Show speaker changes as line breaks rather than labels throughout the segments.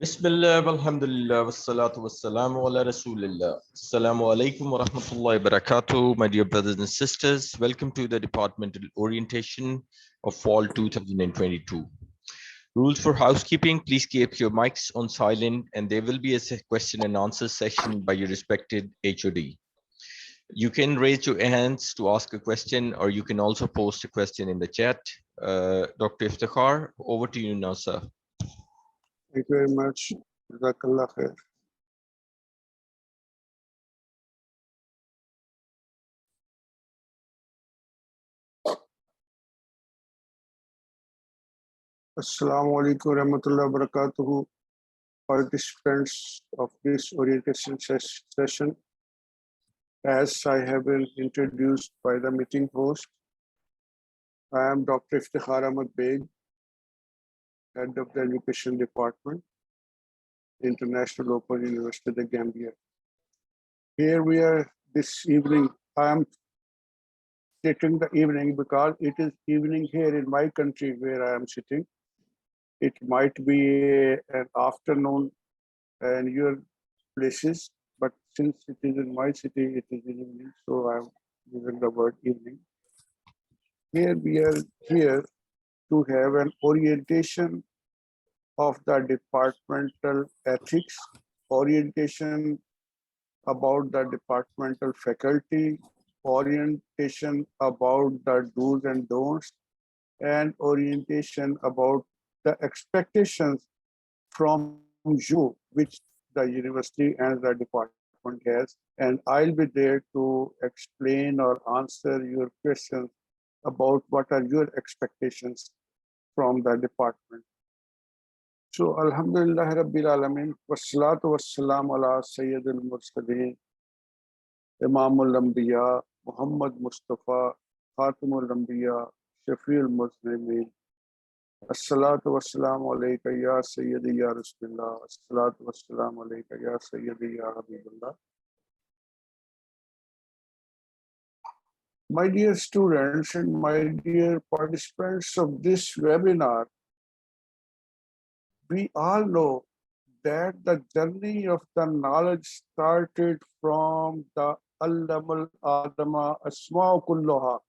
Bismillah, alhamdulillah, wassalatu wassalamu ala rasulillah. Assalamu alaikum wa rahmatullahi wa barakatuh, my dear brothers and sisters. Welcome to the departmental orientation of fall 2022. Rules for housekeeping, please keep your mics on silent and there will be a question and answer session by your respected HOD. You can raise your hands to ask a question or you can also post a question in the chat. Dr. Iftikhar, over to you now, sir.
Thank you very much. Jazakallah khair. Assalamu alaikum warahmatullahi wabarakatuh. Participants of this orientation session, as I have been introduced by the meeting host, I am Dr. Iftikhar Ahmad Beg, Head of the Education Department, International Open University of the Gambia. Here we are this evening. I am taking the evening because it is evening here in my country where I am sitting. It might be an afternoon in your places, but since it is in my city, it is evening, so I'm using the word evening. Here we are here to have an orientation of the departmental ethics, orientation about the departmental faculty, orientation about the do's and don'ts, and orientation about the expectations from you, which the university and the department has. And I'll be there to explain or answer your questions about what are your expectations from the department. So Alhamdulillah Rabbil Alameen, wassalatu wassalamu ala Sayyidil Mursaleen, Imamul Anbiya, Muhammad Mustafa, Khatimul Anbiya, Shafiul Muslimin. Assalatu wassalamu alayka ya Sayyidi ya Rasulullah. Assalatu wassalamu alayka ya Sayyidi ya Habibullah. My dear students and my dear participants of this webinar, we all know that the journey of the knowledge started from the Allamul Adama Asma Kulloha.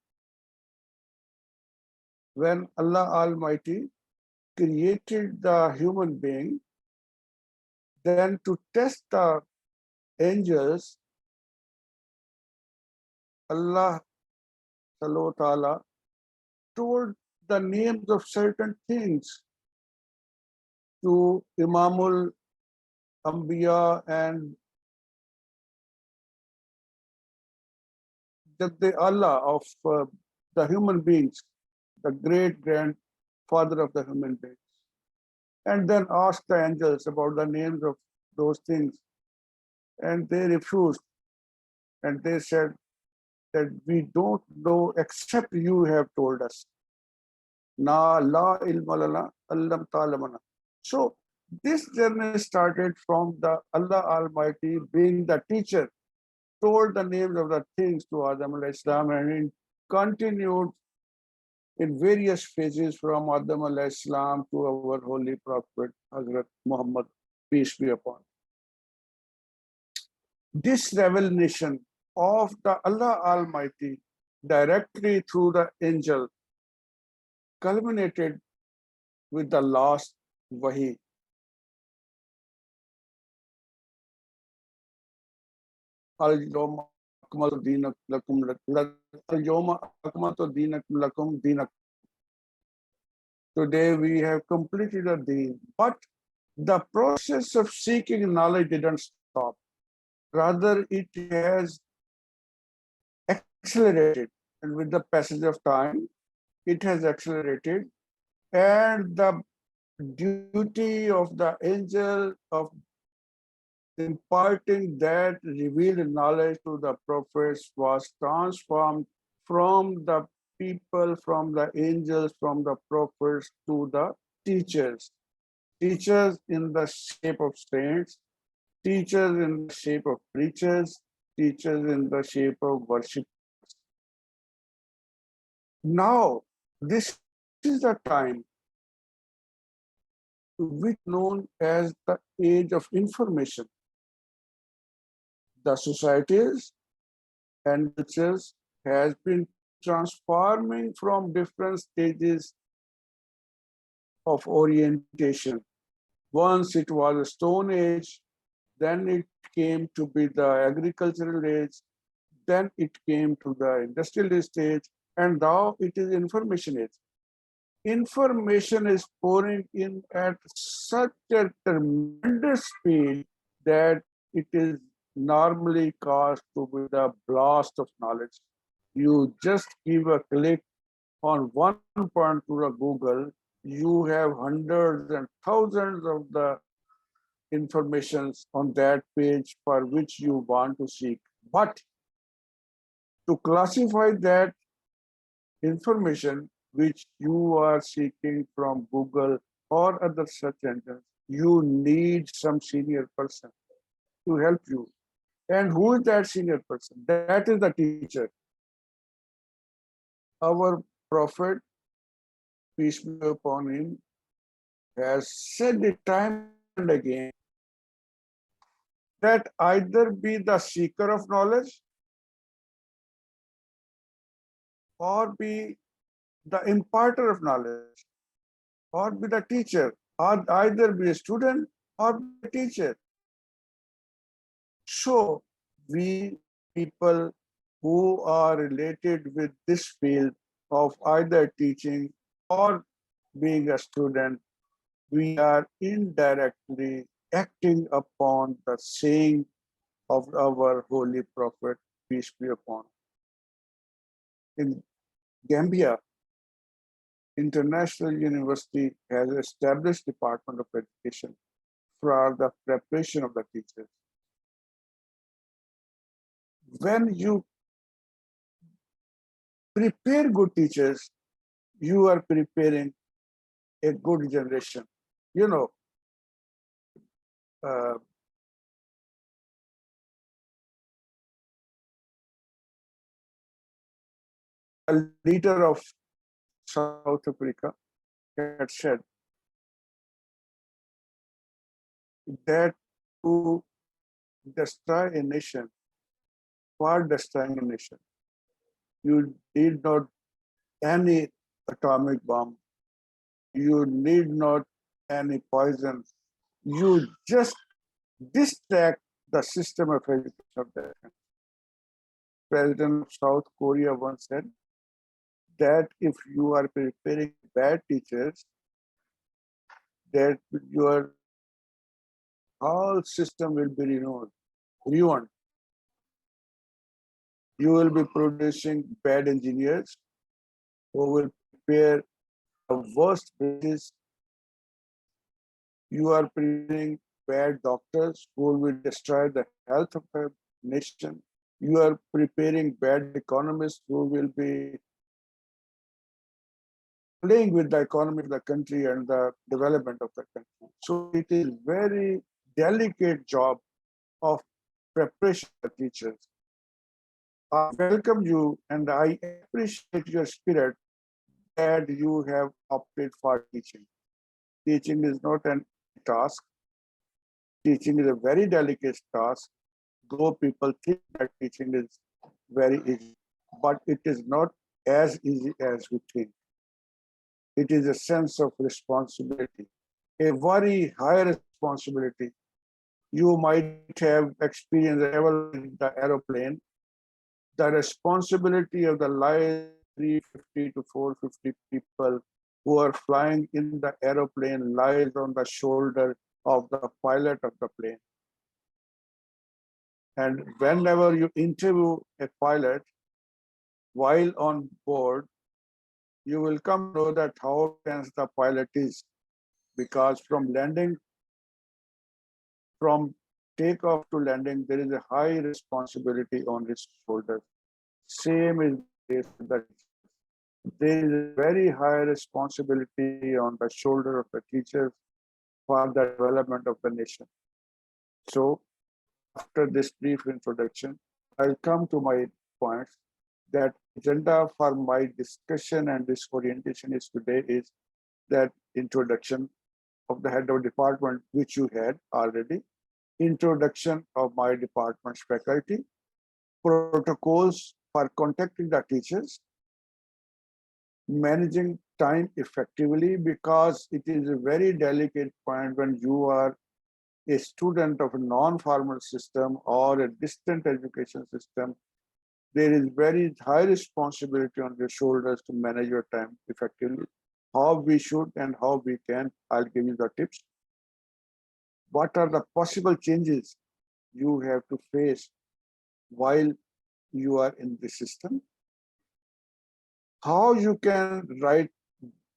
When Allah Almighty created the human being, then to test the angels, Allah Ta'ala told the names of certain things to Imamul Anbiya and the Allah of the human beings, the great grandfather of the human beings. And then asked the angels about the names of those things. And they refused. And they said that we don't know except you have told us. Na la ilma lana allam ta'lamana. So this journey started from the Allah Almighty being the teacher, told the names of the things to Adam alayhi salam, and it continued in various phases from Adam alayhi salam to our holy prophet Hazrat Muhammad, peace be upon him. This revelation of the Allah Almighty directly through the angel culminated with the last wahi. Al-Yawma akmaltu dinakum Al-Yawma akmaltu dinakum lakum dinakum. Today we have completed a deen, but the process of seeking knowledge didn't stop. Rather, it has accelerated, and with the passage of time, it has accelerated, and the duty of the angel of imparting that revealed knowledge to the prophets was transformed from the people, from the angels, from the prophets to the teachers. Teachers in the shape of saints, teachers in the shape of preachers, teachers in the shape of worship. Now, this is the time which known as the age of information. The societies and cultures has been transforming from different stages of orientation. Once it was a stone age, then it came to be the agricultural age, then it came to the industrial stage, and now it is information age. Information is pouring in at such a tremendous speed that it is normally caused to be the blast of knowledge. You just give a click on one point to the Google, you have hundreds and thousands of the informations on that page for which you want to seek. But to classify that information which you are seeking from Google or other search engines, you need some senior person to help you. And who is that senior person? That is the teacher. Our Prophet, peace be upon him, has said it time and again that either be the seeker of knowledge or be the imparter of knowledge, or be the teacher, or either be a student or be a teacher. So we people who are related with this field of either teaching or being a student, we are indirectly acting upon the saying of our Holy Prophet, peace be upon him. In Gambia, International University has established Department of Education for the preparation of the teachers. When you prepare good teachers, you are preparing a good generation. You know, a leader of South Africa had said that to destroy a nation, for destroying a nation, you need not any atomic bomb, you need not any poison, you just distract the system of education of that country. President of South Korea once said that if you are preparing bad teachers, that your whole system will be ruined. You will be producing bad engineers who will prepare the worst basis. You are preparing bad doctors who will destroy the health of the nation. You are preparing bad economists who will be playing with the economy of the country and the development of the country. So it is very delicate job of preparation of teachers. I welcome you and I appreciate your spirit that you have opted for teaching. Teaching is not an task. Teaching is a very delicate task, though people think that teaching is very easy, but it is not as easy as we think. It is a sense of responsibility, a very high responsibility. You might have experienced travel in the aeroplane. The responsibility of the life 350 to 450 people who are flying in the aeroplane lies on the shoulder of the pilot of the plane. And whenever you interview a pilot while on board, you will come to know that how tense the pilot is, because from takeoff to landing, there is a high responsibility on his shoulders. Same is the case with the teachers. There is a very high responsibility on the shoulder of the teachers for the development of the nation. So, after this brief introduction, I'll come to my points. That agenda for my discussion and this orientation is today is that introduction of the head of department, which you had already, introduction of my department's faculty, protocols for contacting the teachers, managing time effectively, because it is a very delicate point when you are a student of a non-formal system or a distant education system. There is very high responsibility on your shoulders to manage your time effectively. How we should and how we can, I'll give you the tips. What are the possible changes you have to face while you are in the system? How you can write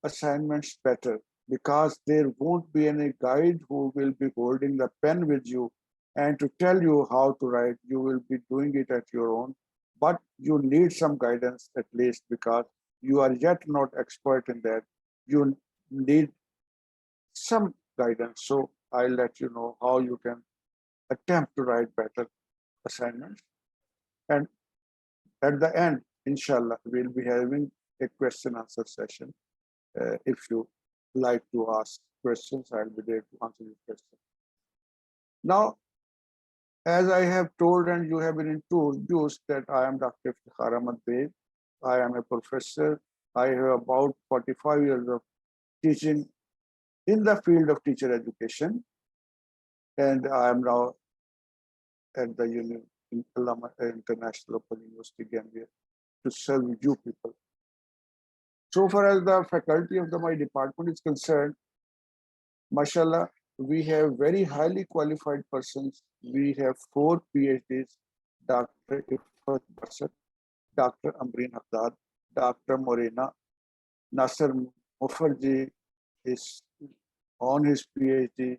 assignments better, because there won't be any guide who will be holding the pen with you and to tell you how to write. You will be doing it at your own, but you need some guidance at least, because you are yet not expert in that. You need some guidance. So I'll let you know how you can attempt to write better assignments. And at the end, inshallah, we'll be having a question answer session. If you like to ask questions, I'll be there to answer your question. Now, as I have told and you have been introduced, that I am Dr. Iftikhar Ahmad Beg. I am a professor. I have about 45 years of teaching in the field of teacher education. And I am now at the Allama International Open University, Gambia, to serve you people. So far as the faculty of my department is concerned, mashallah, we have very highly qualified persons. We have 4 PhDs, Dr. Ifat Barsat, Dr. Amreen Haddad, Dr. Morena, Nasser Mufarji is on his PhD,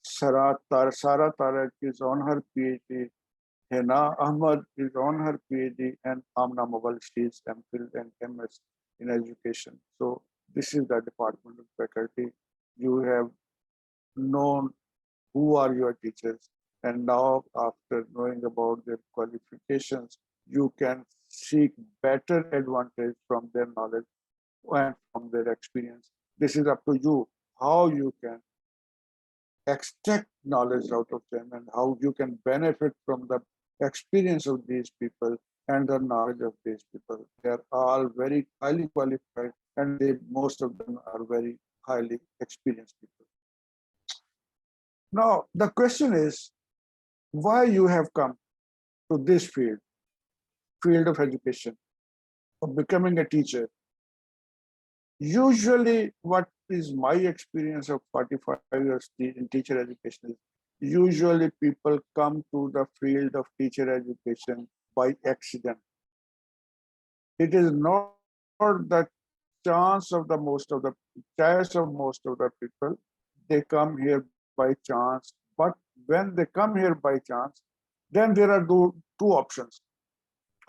Sara Tarak is on her PhD, Hena Ahmad is on her PhD, and Amna Mawal, she is MPhil and MS in education. So this is the department of faculty. You have known who are your teachers, and now after knowing about their qualifications, you can seek better advantage from their knowledge and from their experience. This is up to you, how you can extract knowledge out of them and how you can benefit from the experience of these people and the knowledge of these people. They are all very highly qualified, and most of them are very highly experienced people. Now, the question is, why you have come to this field of education, of becoming a teacher. Usually, what is my experience of 45 years in teacher education is, usually people come to the field of teacher education by accident. It is not the chance of most of the people. They come here by chance, but when they come here by chance, then there are two options.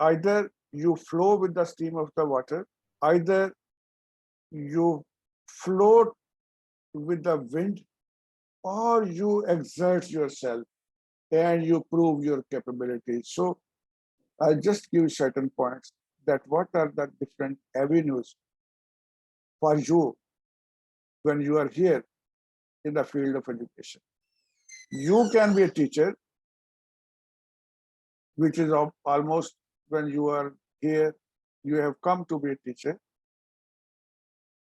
Either you flow with the stream of the water, either you float with the wind, or you exert yourself and you prove your capabilities. So I'll just give certain points that what are the different avenues for you when you are here in the field of education. You can be a teacher, which is almost when you are here, you have come to be a teacher.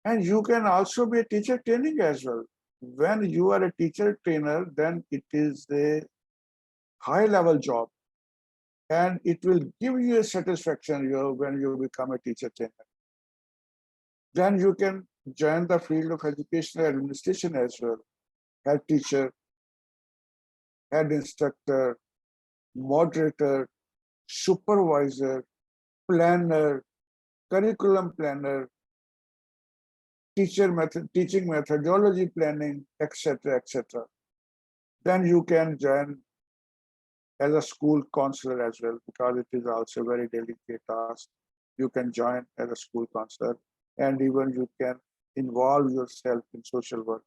And you can also be a teacher training as well. When you are a teacher trainer, then it is a high level job, and it will give you a satisfaction when you become a teacher trainer. Then you can join the field of educational administration as well. Head teacher, head instructor, moderator, supervisor, planner, curriculum planner, teaching methodology planning, etc., etc. Then you can join as a school counselor as well, because it is also a very delicate task. You can join as a school counselor, and even you can involve yourself in social work,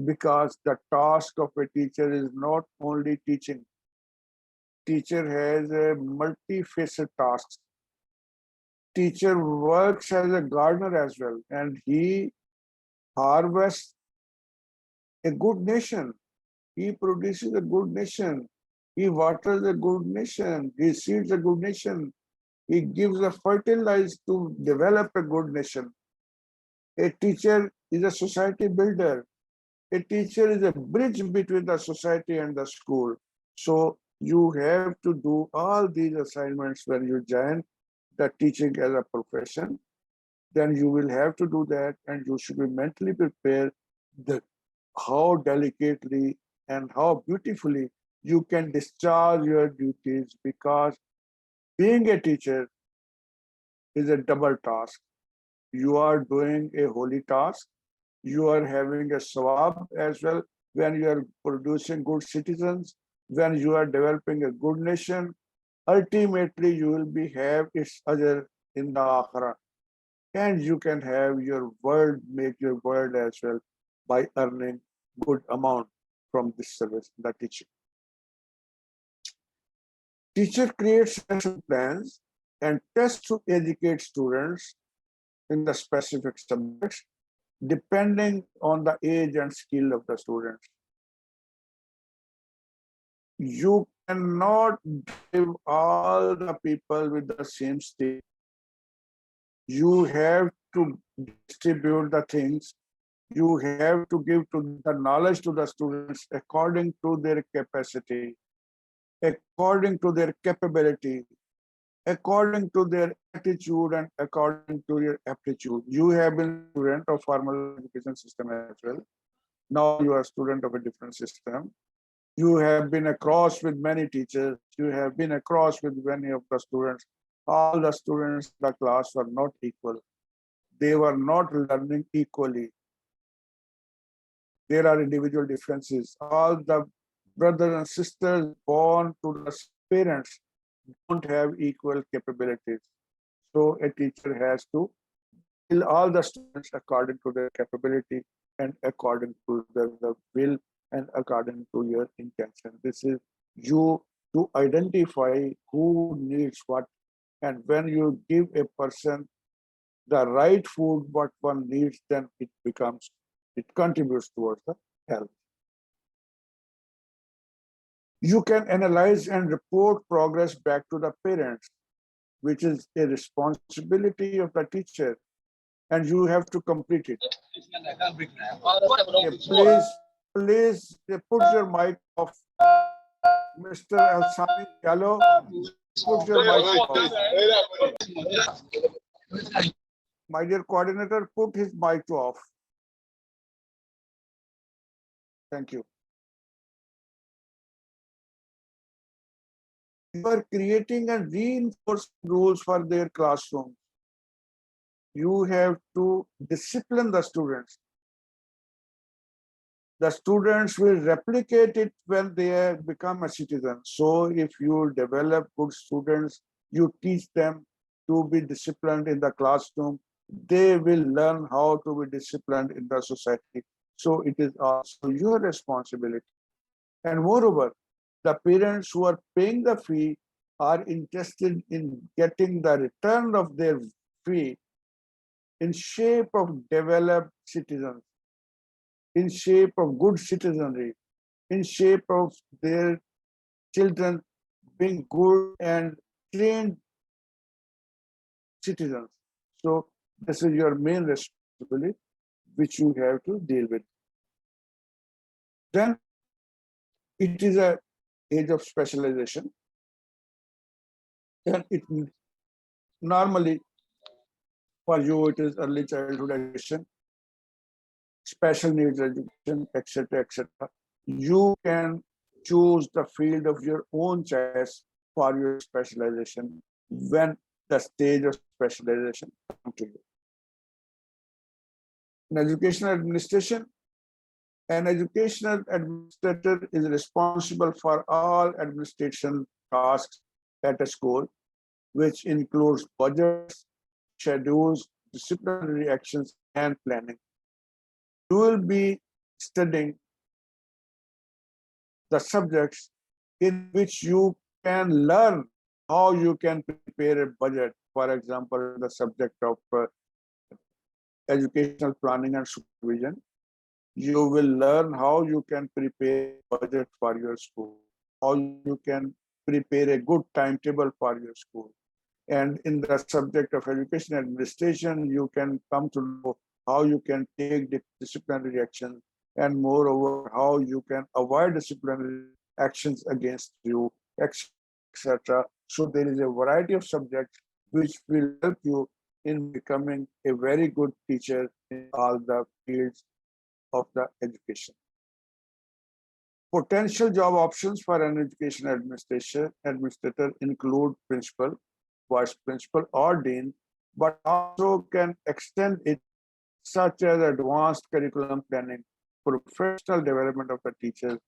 because the task of a teacher is not only teaching. Teacher has a multifaceted task. Teacher works as a gardener as well, and he harvests a good nation. He produces a good nation. He waters a good nation. He seeds a good nation. He gives a fertilizer to develop a good nation. A teacher is a society builder. A teacher is a bridge between the society and the school. So you have to do all these assignments when you join the teaching as a profession. Then you will have to do that, and you should be mentally prepared that how delicately and how beautifully you can discharge your duties, because being a teacher is a double task. You are doing a holy task. You are having a sawab as well when you are producing good citizens, when you are developing a good nation. Ultimately, you will be have its other in the akhirah. And you can have your world, make your world as well by earning good amount from this service, the teaching. Teacher creates lesson plans and tests to educate students in the specific subjects, depending on the age and skill of the students. You cannot give all the people with the same state. You have to distribute the things. You have to give to the knowledge to the students according to their capacity, according to their capability, according to their attitude, and according to your aptitude. You have been a student of formal education system as well. Now you are a student of a different system. You have been across with many teachers. You have been across with many of the students. All the students in the class were not equal. They were not learning equally. There are individual differences. All the brothers and sisters born to the parents don't have equal capabilities. So a teacher has to fill all the students according to their capability and according to the will and according to your intention. This is you to identify who needs what. And when you give a person the right food, what one needs, then it contributes towards the health. You can analyze and report progress back to the parents, which is a responsibility of the teacher, and you have to complete it. Okay, please put your mic off. Mr. Alsani Gallo, put your mic off. My dear coordinator, put his mic off. Thank you. You are creating and reinforcing rules for their classroom. You have to discipline the students. The students will replicate it when they become a citizen. So if you develop good students, you teach them to be disciplined in the classroom, they will learn how to be disciplined in the society. So it is also your responsibility. And moreover, the parents who are paying the fee are interested in getting the return of their fee in shape of developed citizens, in shape of good citizenry, in shape of their children being good and trained citizens. So this is your main responsibility, which you have to deal with. Then it is an age of specialization. And it normally for you it is early childhood education, special needs education, etc., etc. You can choose the field of your own choice for your specialization when the stage of specialization comes to you. In educational administration, an educational administrator is responsible for all administration tasks at a school, which includes budgets, schedules, disciplinary actions, and planning. You will be studying the subjects in which you can learn how you can prepare a budget. For example, the subject of educational planning and supervision. You will learn how you can prepare a budget for your school, how you can prepare a good timetable for your school. And in the subject of education administration, you can come to know how you can take disciplinary action, and moreover, how you can avoid disciplinary actions against you, etc. So there is a variety of subjects which will help you in becoming a very good teacher in all the fields of the education. Potential job options for an education administrator include principal, vice principal, or dean, but also can extend it, such as advanced curriculum planning, professional development of the teachers,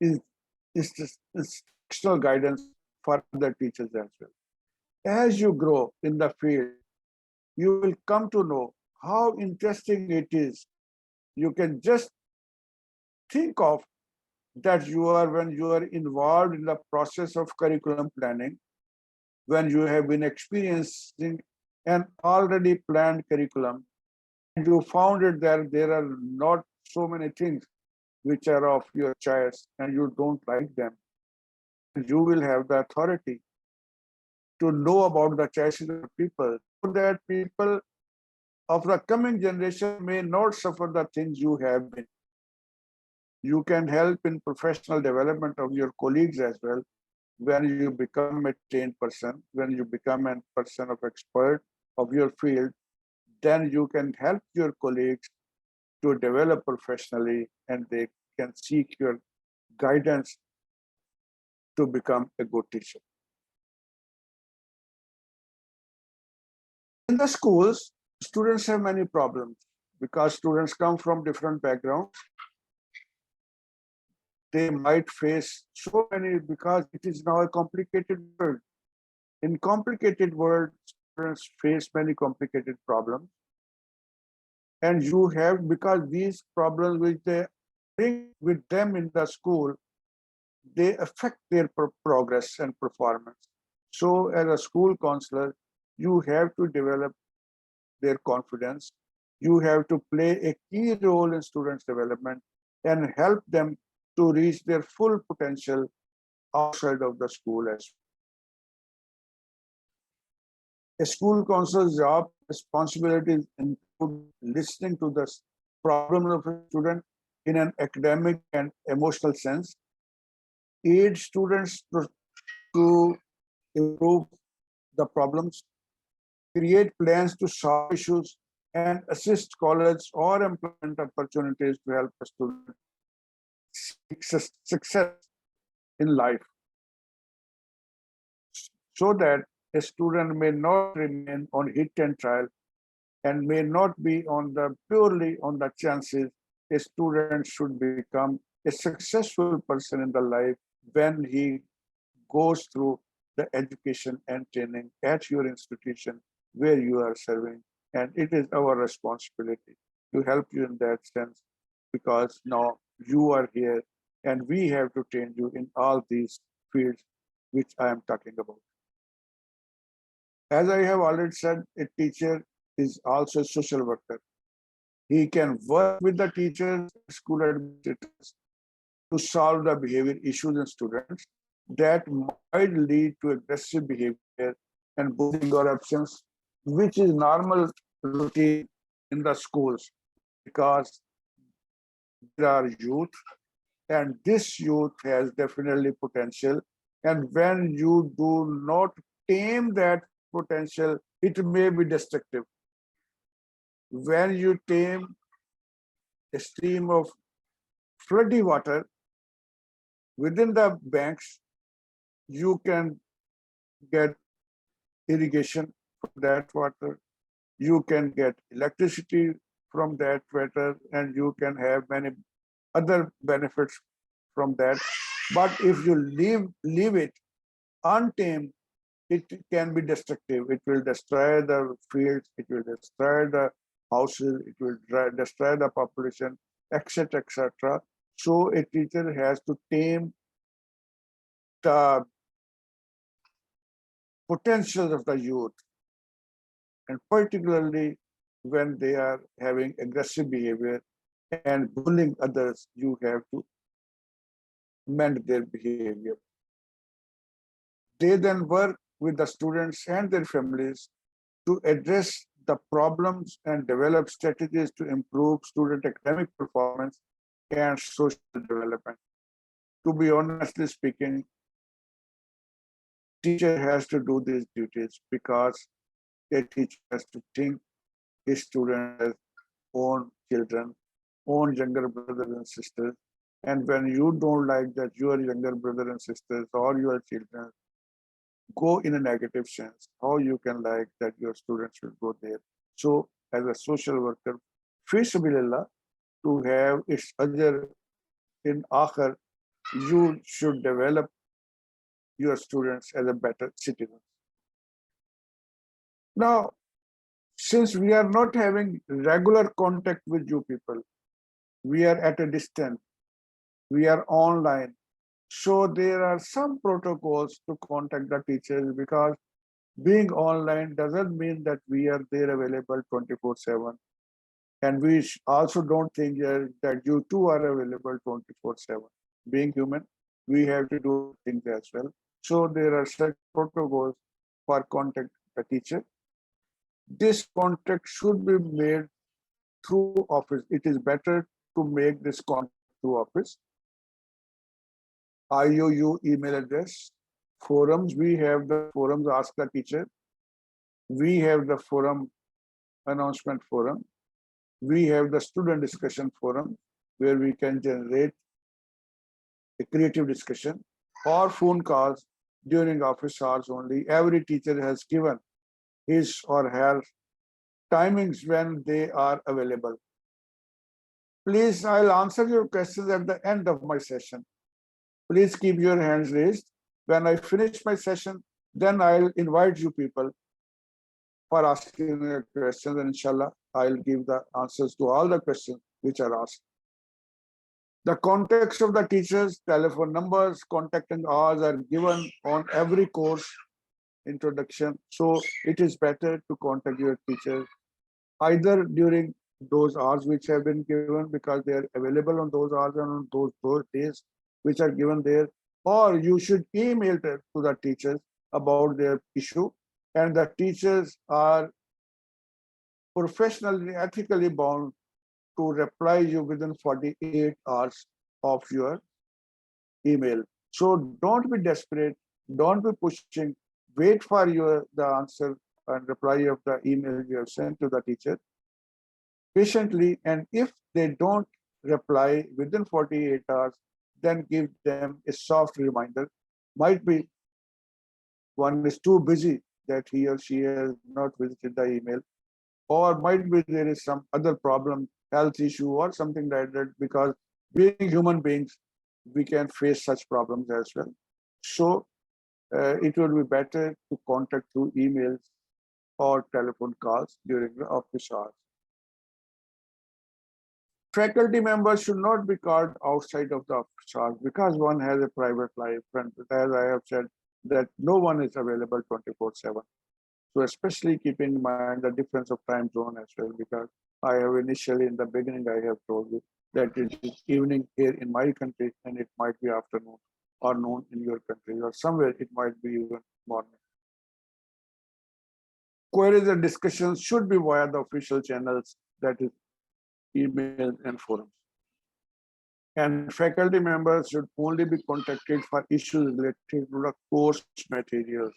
is instructional guidance for the teachers as well. As you grow in the field, you will come to know how interesting it is. You can just think of that when you are involved in the process of curriculum planning, when you have been experiencing an already planned curriculum, and you found it that there are not so many things which are of your choice and you don't like them, you will have the authority to know about the choices of people, so that people of the coming generation may not suffer the things you have been. You can help in professional development of your colleagues as well. When you become a trained person, when you become a person of expert of your field, then you can help your colleagues to develop professionally, and they can seek your guidance to become a good teacher. In the schools, students have many problems because students come from different backgrounds. They might face so many, because it is now a complicated world. In complicated world, students face many complicated problems. And you have, because these problems which they bring with them in the school, they affect their progress and performance. So as a school counselor, you have to develop their confidence. You have to play a key role in students' development and help them to reach their full potential outside of the school as well. A school counselor's job responsibilities include listening to the problems of a student in an academic and emotional sense, aid students to improve the problems, create plans to solve issues, and assist college or employment opportunities to help a student seek success in life, so that a student may not remain on hit and trial and may not be on the purely on the chances. A student should become a successful person in the life when he goes through the education and training at your institution where you are serving. And it is our responsibility to help you in that sense, because now you are here and we have to train you in all these fields which I am talking about. As I have already said, a teacher is also a social worker. He can work with the teachers, school administrators, to solve the behavior issues in students that might lead to aggressive behavior and bullying or absence, which is normal routine in the schools, because there are youth, and this youth has definitely potential. And when you do not tame that potential, it may be destructive. When you tame a stream of floody water within the banks, you can get irrigation from that water, you can get electricity from that water, and you can have many other benefits from that. But if you leave it untamed, it can be destructive. It will destroy the fields, it will destroy the houses, it will destroy the population, etc., etc. So a teacher has to tame the potentials of the youth, and particularly when they are having aggressive behavior and bullying others, you have to mend their behavior. They then work with the students and their families to address the problems and develop strategies to improve student academic performance and social development. To be honestly speaking, teacher has to do these duties because a teacher has to think his students as own children, own younger brothers and sisters. And when you don't like that your younger brothers and sisters or your children go in a negative sense, how you can like that your students should go there. So as a social worker, feasibilillah, to have its ajr in akhir, you should develop your students as a better citizen. Now, since we are not having regular contact with you people, we are at a distance, we are online. So there are some protocols to contact the teachers because being online doesn't mean that we are there available 24/7. And we also don't think that you too are available 24/7. Being human, we have to do things as well. So there are such protocols for contact the teacher. This contact should be made through office. It is better to make this contact through office. IOU email address, forums, we have the forums ask the teacher. We have the forum announcement forum. We have the student discussion forum where we can generate a creative discussion or phone calls during office hours only. Every teacher has given his or her timings when they are available. Please, I'll answer your questions at the end of my session. Please keep your hands raised. When I finish my session, then I'll invite you people for asking questions, and inshallah, I'll give the answers to all the questions which are asked. The context of the teachers, telephone numbers, contacting hours are given on every course introduction. So it is better to contact your teachers either during those hours which have been given because they are available on those hours and on those days which are given there, or you should email to the teachers about their issue, and the teachers are professionally, ethically bound to reply you within 48 hours of your email. So don't be desperate, don't be pushing, wait for the answer and reply of the email you have sent to the teacher patiently, and if they don't reply within 48 hours, then give them a soft reminder. Might be one is too busy that he or she has not visited the email, or might be there is some other problem, health issue or something like that, because being human beings, we can face such problems as well. So it would be better to contact through emails or telephone calls during the office hours. Faculty members should not be called outside of the office hours because one has a private life, and as I have said, that no one is available 24/7. So especially keeping in mind the difference of time zone as well, because I have initially in the beginning, I have told you that it is evening here in my country and it might be afternoon or noon in your country, or somewhere it might be even morning. Queries and discussions should be via the official channels, that is email and forums. And faculty members should only be contacted for issues related to the course materials.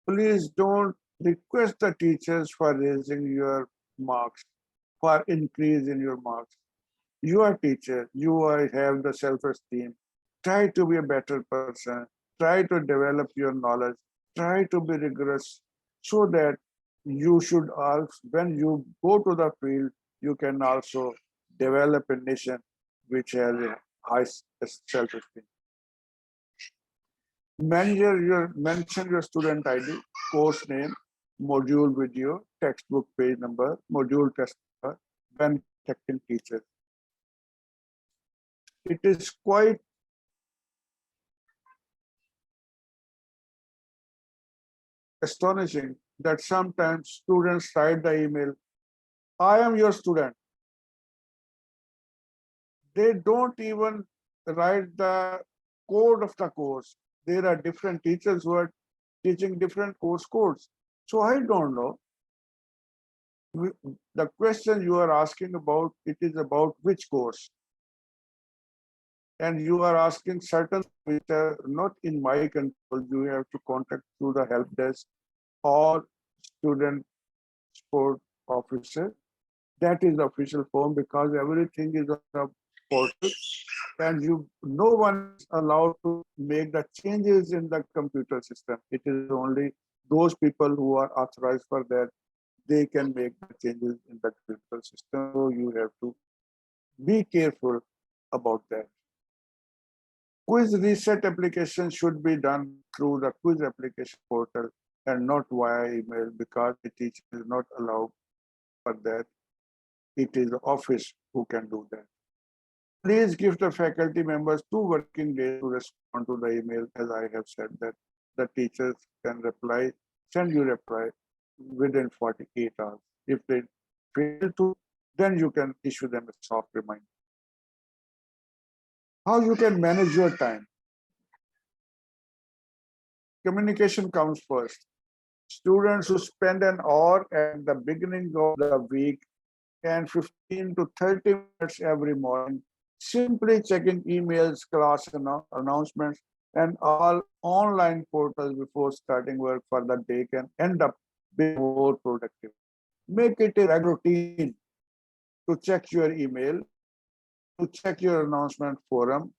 Please don't request the teachers for raising your marks, for increase in your marks. You are teacher, you have the self-esteem. Try to be a better person, try to develop your knowledge, try to be rigorous so that you should also, when you go to the field, you can also develop a nation which has a high self-esteem. Mention your student ID, course name, module video, textbook page number, module test number when contacting teachers. It is quite astonishing that sometimes students write the email, I am your student. They don't even write the code of the course. There are different teachers who are teaching different course codes. So I don't know. The question you are asking about, it is about which course. And you are asking certain which are not in my control. You have to contact through the help desk or student support officer. That is the official form because everything is on the portal and no one is allowed to make the changes in the computer system. It is only those people who are authorized for that, they can make the changes in the computer system. So you have to be careful about that. Quiz reset application should be done through the quiz application portal and not via email because the teacher is not allowed for that. It is the office who can do that. Please give the faculty members 2 working days to respond to the email. As I have said that the teachers can reply, send you reply within 48 hours. If they fail to, then you can issue them a soft reminder. How you can manage your time? Communication comes first. Students who spend an hour at the beginning of the week and 15 to 30 minutes every morning simply checking emails, class announcements, and all online portals before starting work for the day can end up being more productive. Make it a regular routine to check your email, to check your announcement forum,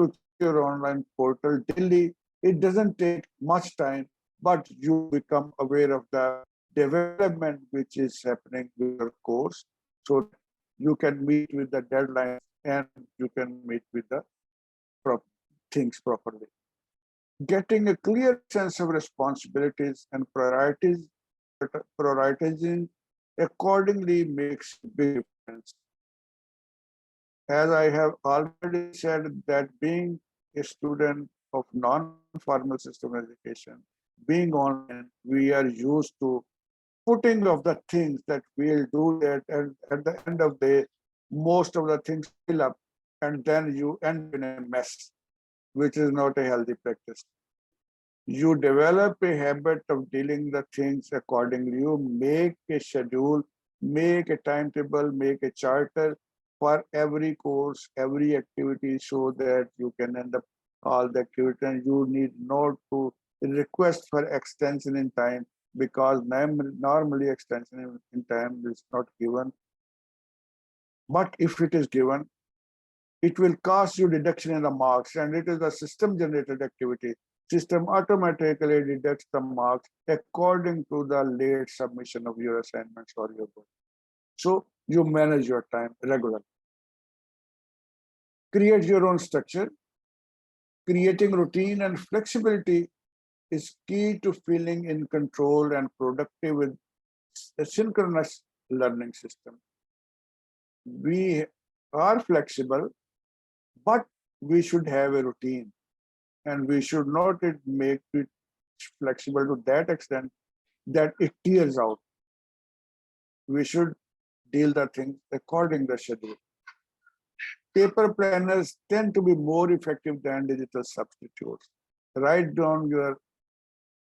to check your online portal daily. It doesn't take much time, but you become aware of the development which is happening with your course, so you can meet with the deadlines and you can meet with the things properly. Getting a clear sense of responsibilities and prioritizing accordingly makes a big difference. As I have already said that being a student of non-formal system education, being online, we are used to putting of the things that we'll do that, and at the end of the day, most of the things fill up and then you end in a mess, which is not a healthy practice. You develop a habit of dealing the things accordingly. You make a schedule, make a timetable, make a charter for every course, every activity, so that you can end up all the activity and you need not to request for extension in time because normally extension in time is not given. But if it is given, it will cost you deduction in the marks, and it is a system generated activity. System automatically deducts the marks according to the late submission of your assignments or your work. So you manage your time regularly. Create your own structure. Creating routine and flexibility is key to feeling in control and productive with a synchronous learning system. We are flexible, but we should have a routine, and we should not make it flexible to that extent that it tears out. We should deal the things according to the schedule. Paper planners tend to be more effective than digital substitutes. Write down your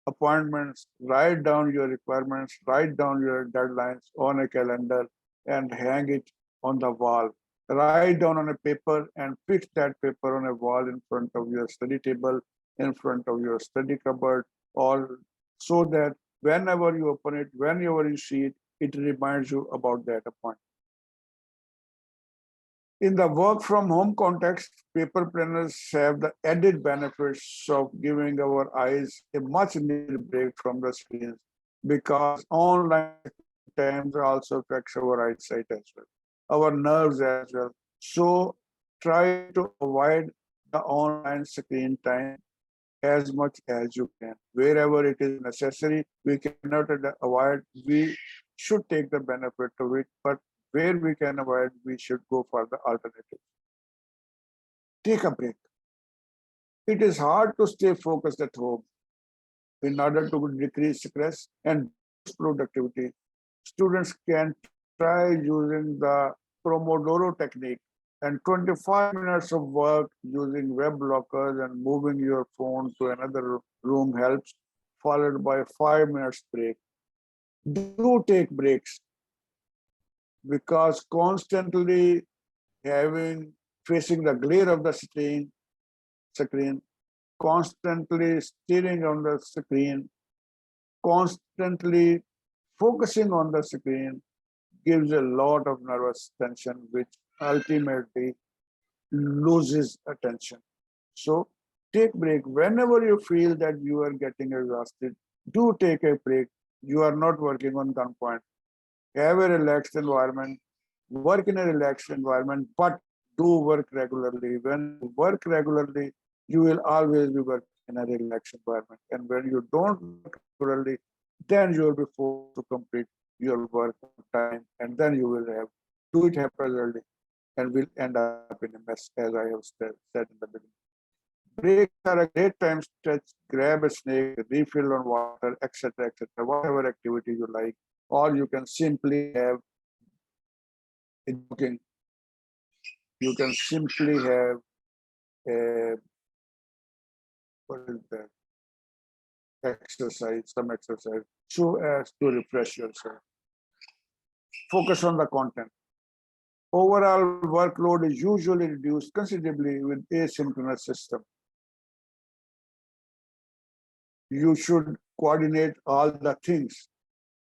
appointments, write down your requirements, write down your deadlines on a calendar and hang it on the wall. Write down on a paper and fix that paper on a wall in front of your study table, in front of your study cupboard, or so that whenever you open it, whenever you see it, it reminds you about that appointment. In the work from home context, paper planners have the added benefits of giving our eyes a much needed break from the screens, because online times also affects our eyesight as well, our nerves as well. So try to avoid the online screen time as much as you can. Wherever it is necessary, we cannot avoid, we should take the benefit of it, but where we can avoid, we should go for the alternative. Take a break. It is hard to stay focused at home. In order to decrease stress and boost productivity, students can try using the Pomodoro technique. and 25 minutes of work using web blockers and moving your phone to another room helps, followed by 5 minutes break. Do take breaks, because constantly facing the glare of the screen, constantly staring on the screen, constantly focusing on the screen gives a lot of nervous tension, which ultimately loses attention. So take break. Whenever you feel that you are getting exhausted, do take a break. You are not working on gunpoint. Have a relaxed environment, work in a relaxed environment, but do work regularly. When you work regularly, you will always be working in a relaxed environment. And when you don't work regularly, then you will be forced to complete your work on time, and then you will have do it haphazardly and will end up in a mess, as I have said in the beginning. Breaks are a great time stretch, grab a snake, refill on water, etc., whatever activity you like, or you can simply have a jogging. You can simply have a, what is that, some exercise, so as to refresh yourself. Focus on the content. Overall workload is usually reduced considerably with asynchronous system. You should coordinate all the things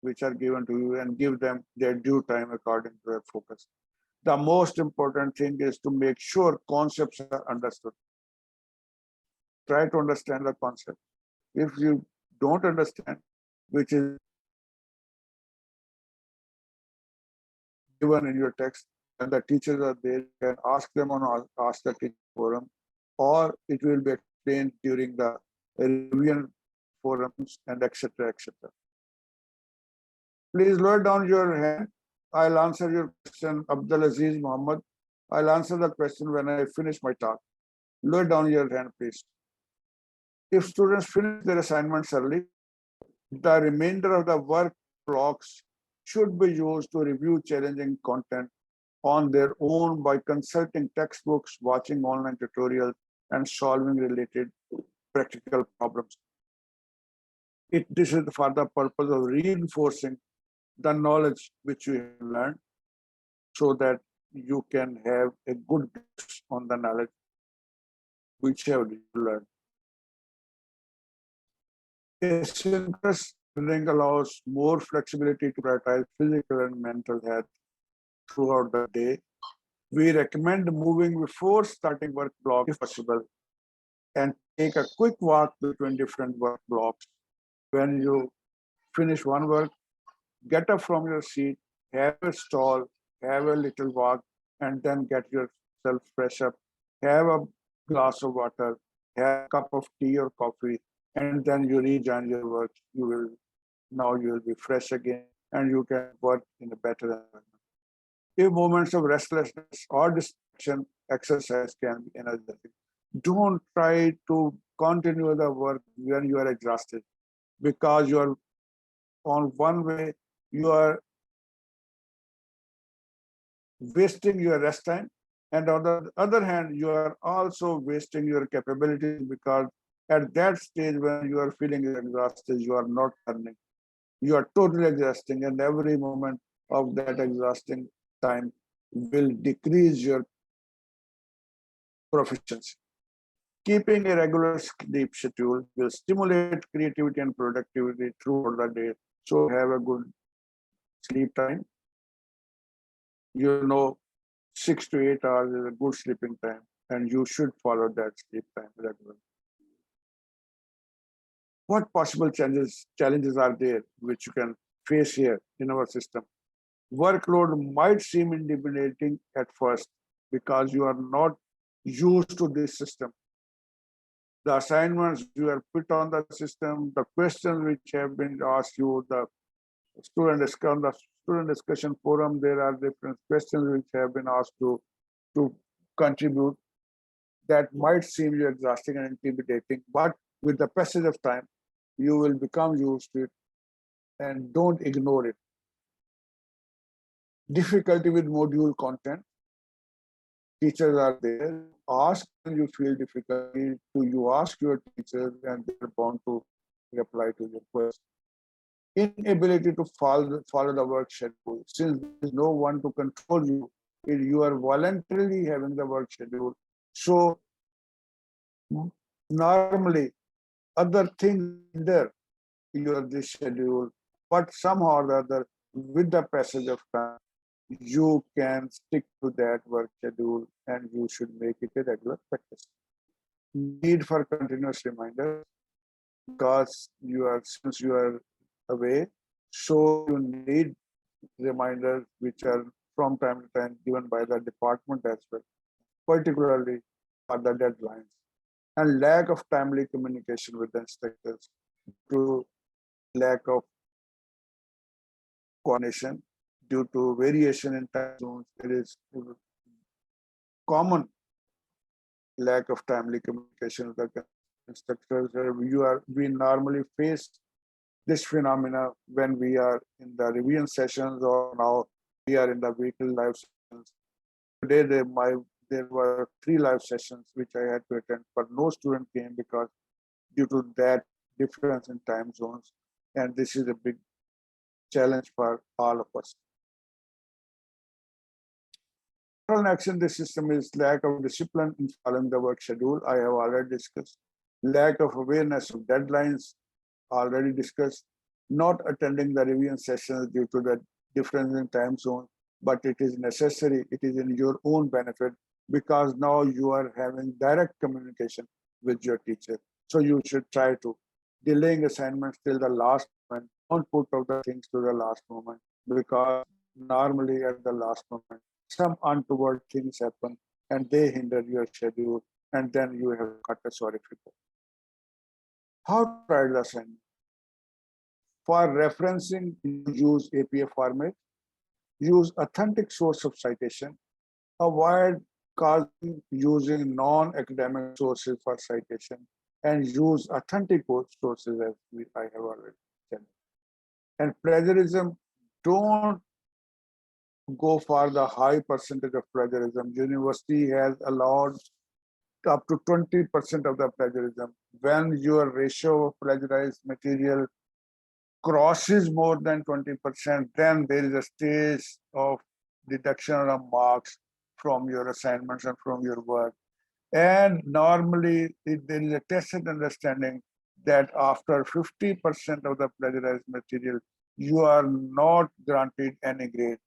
which are given to you and give them their due time according to their focus. The most important thing is to make sure concepts are understood. Try to understand the concept. If you don't understand, which is given in your text, and the teachers are there, you can ask them on Ask the Teacher forum, or it will be explained during the revision forums and etc. Please lower down your hand. I'll answer your question, Abdul Aziz Muhammad. I'll answer the question when I finish my talk. Lower down your hand, please. If students finish their assignments early, the remainder of the work blocks should be used to review challenging content on their own by consulting textbooks, watching online tutorials, and solving related practical problems. This is for the purpose of reinforcing the knowledge which you have learned, so that you can have a good grasp on the knowledge which you have learned. Asynchronous learning allows more flexibility to prioritize physical and mental health throughout the day. We recommend moving before starting work block if possible, and take a quick walk between different work blocks. When you finish one work, get up from your seat, have a stall, have a little walk, and then get yourself fresh up, have a glass of water, have a cup of tea or coffee, and then you rejoin your work. You will be fresh again, and you can work in a better environment. If moments of restlessness or distraction, exercise can be energetic. Don't try to continue the work when you are exhausted, because you are on one way, you are wasting your rest time, and on the other hand, you are also wasting your capabilities, because at that stage when you are feeling exhausted, you are not learning. You are totally exhausting, and every moment of that exhausting time will decrease your proficiency. Keeping a regular sleep schedule will stimulate creativity and productivity throughout the day. So have a good sleep time. 6 to 8 hours is a good sleeping time, and you should follow that sleep time regularly. What possible challenges are there which you can face here in our system? Workload might seem intimidating at first because you are not used to this system. The assignments you are put on the system, the questions which have been asked you, the student discussion forum, there are different questions which have been asked to contribute. That might seem you exhausting and intimidating, but with the passage of time, you will become used to it, and don't ignore it. Difficulty with module content. teachers are there. Ask when you feel difficulty to you ask your teachers and they're bound to reply to your question. Inability to follow the work schedule. Since there is no one to control you, you are voluntarily having the work schedule. So normally other things hinder your this schedule, but somehow or the other, with the passage of time, you can stick to that work schedule and you should make it a regular practice. Need for continuous reminders because since you are away, so you need reminders which are from time to time given by the department as well, particularly for the deadlines. And lack of timely communication with the instructors to lack of coordination due to variation in time zones. It is common lack of timely communication with the instructors. We normally face this phenomena when we are in the revision sessions or now we are in the weekly live sessions. Today there were 3 live sessions which I had to attend, but no student came because due to that difference in time zones, and this is a big challenge for all of us. Control action this system is lack of discipline in following the work schedule. I have already discussed. Lack of awareness of deadlines, already discussed. Not attending the revision sessions due to the difference in time zone, but it is necessary. It is in your own benefit because now you are having direct communication with your teacher. So you should try to delaying assignments till the last moment. Don't put out the things to the last moment because normally at the last moment some untoward things happen and they hinder your schedule and then you have cut a sorry figure. How to write the assignment? For referencing, use APA format, use authentic source of citation, avoid using non-academic sources for citation, and use authentic sources as I have already said. And plagiarism, don't go for the high percentage of plagiarism. University has allowed up to 20% of the plagiarism. When your ratio of plagiarized material crosses more than 20%, then there is a stage of deduction of marks from your assignments and from your work. And normally there is a tacit understanding that after 50% of the plagiarized material, you are not granted any grade.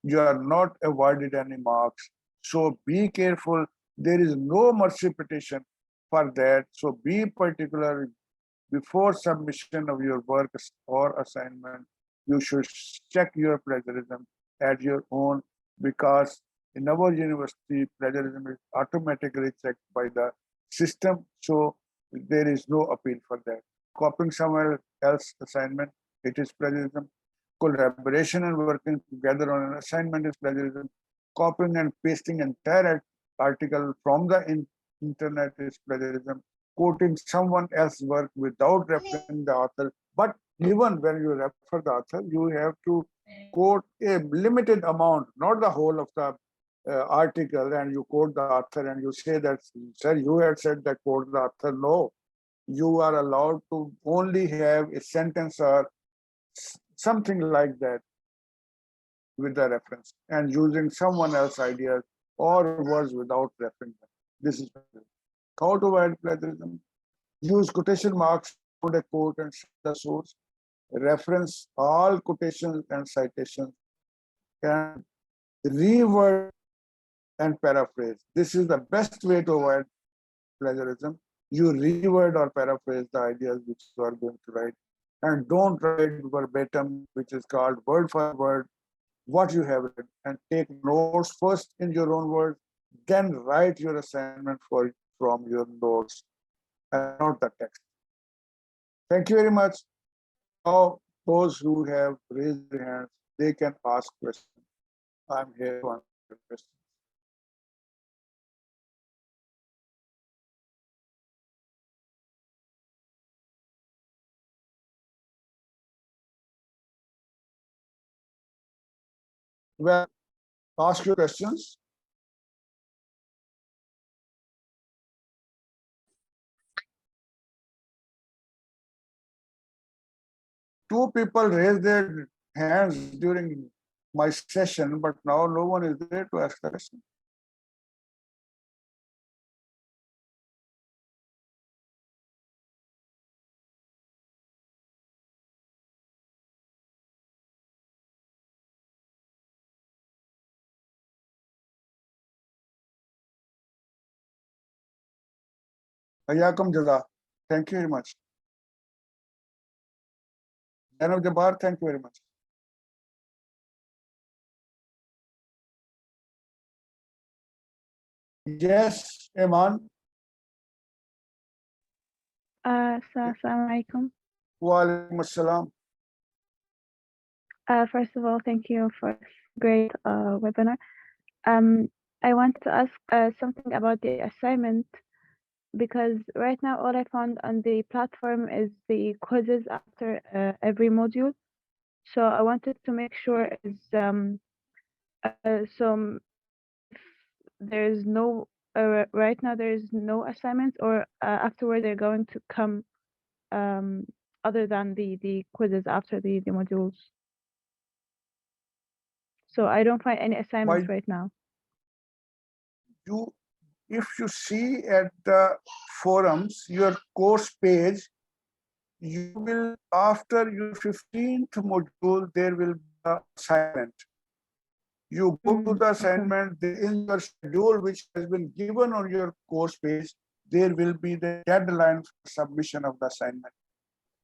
You are not awarded any marks. So be careful. There is no mercy petition for that. So be particular. Before submission of your work or assignment, you should check your plagiarism at your own because in our university, plagiarism is automatically checked by the system. So there is no appeal for that. Copying someone else's assignment, it is plagiarism. Collaboration and working together on an assignment is plagiarism. Copying and pasting entire article from the internet is plagiarism. Quoting someone else's work without referring the author. But even when you refer the author, you have to quote a limited amount, not the whole of the article, and you quote the author and you say that, sir, you had said that quote the author. No, you are allowed to only have a sentence or something like that with the reference and using someone else's ideas or words without referring them. This is how to avoid plagiarism. Use quotation marks for a quote and the source. Reference all quotations and citations and reword and paraphrase. This is the best way to avoid plagiarism. You reword or paraphrase the ideas which you are going to write. And don't write verbatim, which is called word for word, what you have read. And take notes first in your own words, then write your assignment from your notes and not the text. Thank you very much. Now, those who have raised their hands, they can ask questions. I'm here to answer questions. Well, ask your questions. Two people raised their hands during my session, but now no one is there to ask the question. Hayakum Jaza. Thank you very much. Zainab Jabbar, thank you very much. Yes, Iman.
Assalamu alaikum.
Wa alaikum assalam.
First of all, thank you for this great webinar. I want to ask something about the assignment because right now all I found on the platform is the quizzes after every module. So I wanted to make sure is so if there's no right now there is no assignments or afterward they're going to come other than the quizzes after the modules. So I don't find any assignments right now.
If you see at the forums, your course page, you will, after your 15th module, there will be an assignment. You go to the assignment in your schedule, which has been given on your course page, there will be the deadline for submission of the assignment.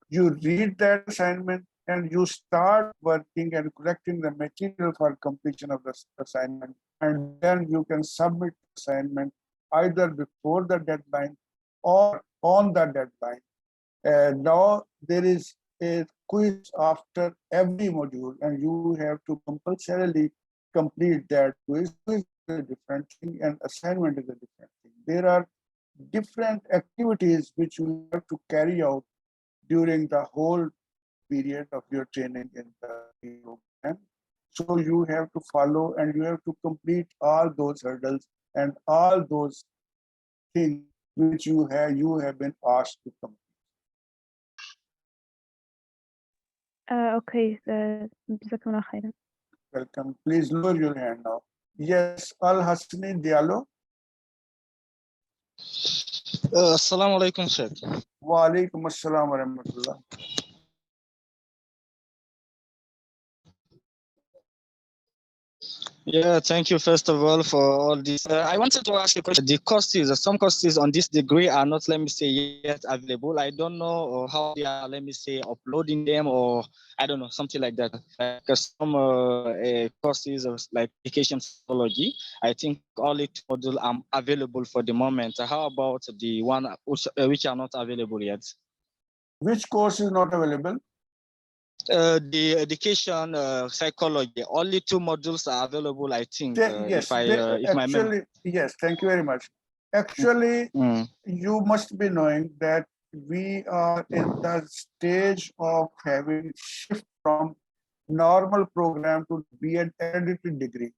You read that assignment and you start working and collecting the material for completion of the assignment. And then you can submit the assignment either before the deadline or on the deadline. Now there is a quiz after every module and you have to compulsorily complete that quiz. Quiz is a different thing and assignment is a different thing. There are different activities which you have to carry out during the whole period of your training in the program. So you have to follow and you have to complete all those hurdles and all those things which you have been asked to complete.
Okay, Jazakumullah khairan.
Welcome. Please lower your hand now. Yes, Al Hasni Diallo.
Assalamu alaikum, Sheikh.
Wa alaikum assalam wa rahmatullah.
Yeah, thank you first of all for all this. I wanted to ask a question. The courses, some courses on this degree are not, let me say, yet available. I don't know how they are, let me say, uploading them or I don't know, something like that. Like some courses of like education psychology, I think only two modules are available for the moment. How about the one which are not available yet?
Which course is not available?
The education psychology, only two modules are available, I think.
Yes,
if my memory.
Yes, thank you very much. Actually, you must be knowing that we are in the stage of having shift from normal program to be an accredited degree.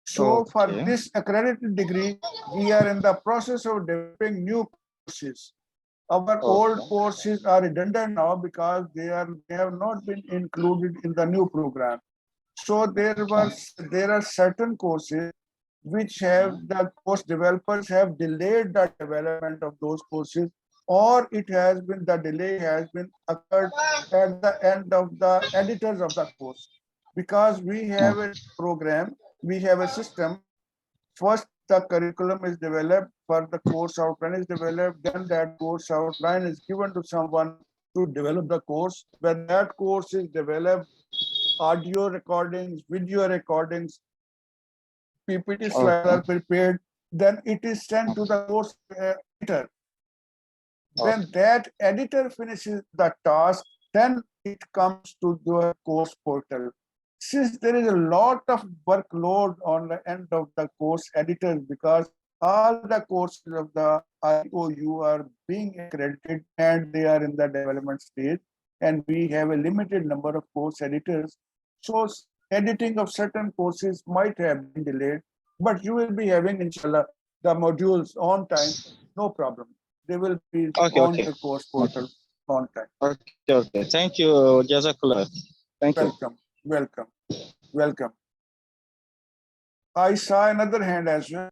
So for this accredited degree, we are in the process of developing new courses. Our old courses are redundant now because they have not been included in the new program. So there are certain courses which have the course developers have delayed the development of those courses, or it has been the delay has been occurred at the end of the editors of the course. Because we have a program, we have a system. First, the curriculum is developed, for the course outline is developed, then that course outline is given to someone to develop the course. When that course is developed, audio recordings, video recordings, PPT slides are prepared, then it is sent to the course editor. When that editor finishes the task, then it comes to the course portal. Since there is a lot of workload on the end of the course editors, because all the courses of the IOU are being accredited and they are in the development stage, and we have a limited number of course editors. So editing of certain courses might have been delayed, but you will be having, inshallah, the modules on time, no problem. They will be on the course portal on time.
Okay. Thank you, Jazakallah. Thank you.
Welcome. I saw another hand as well.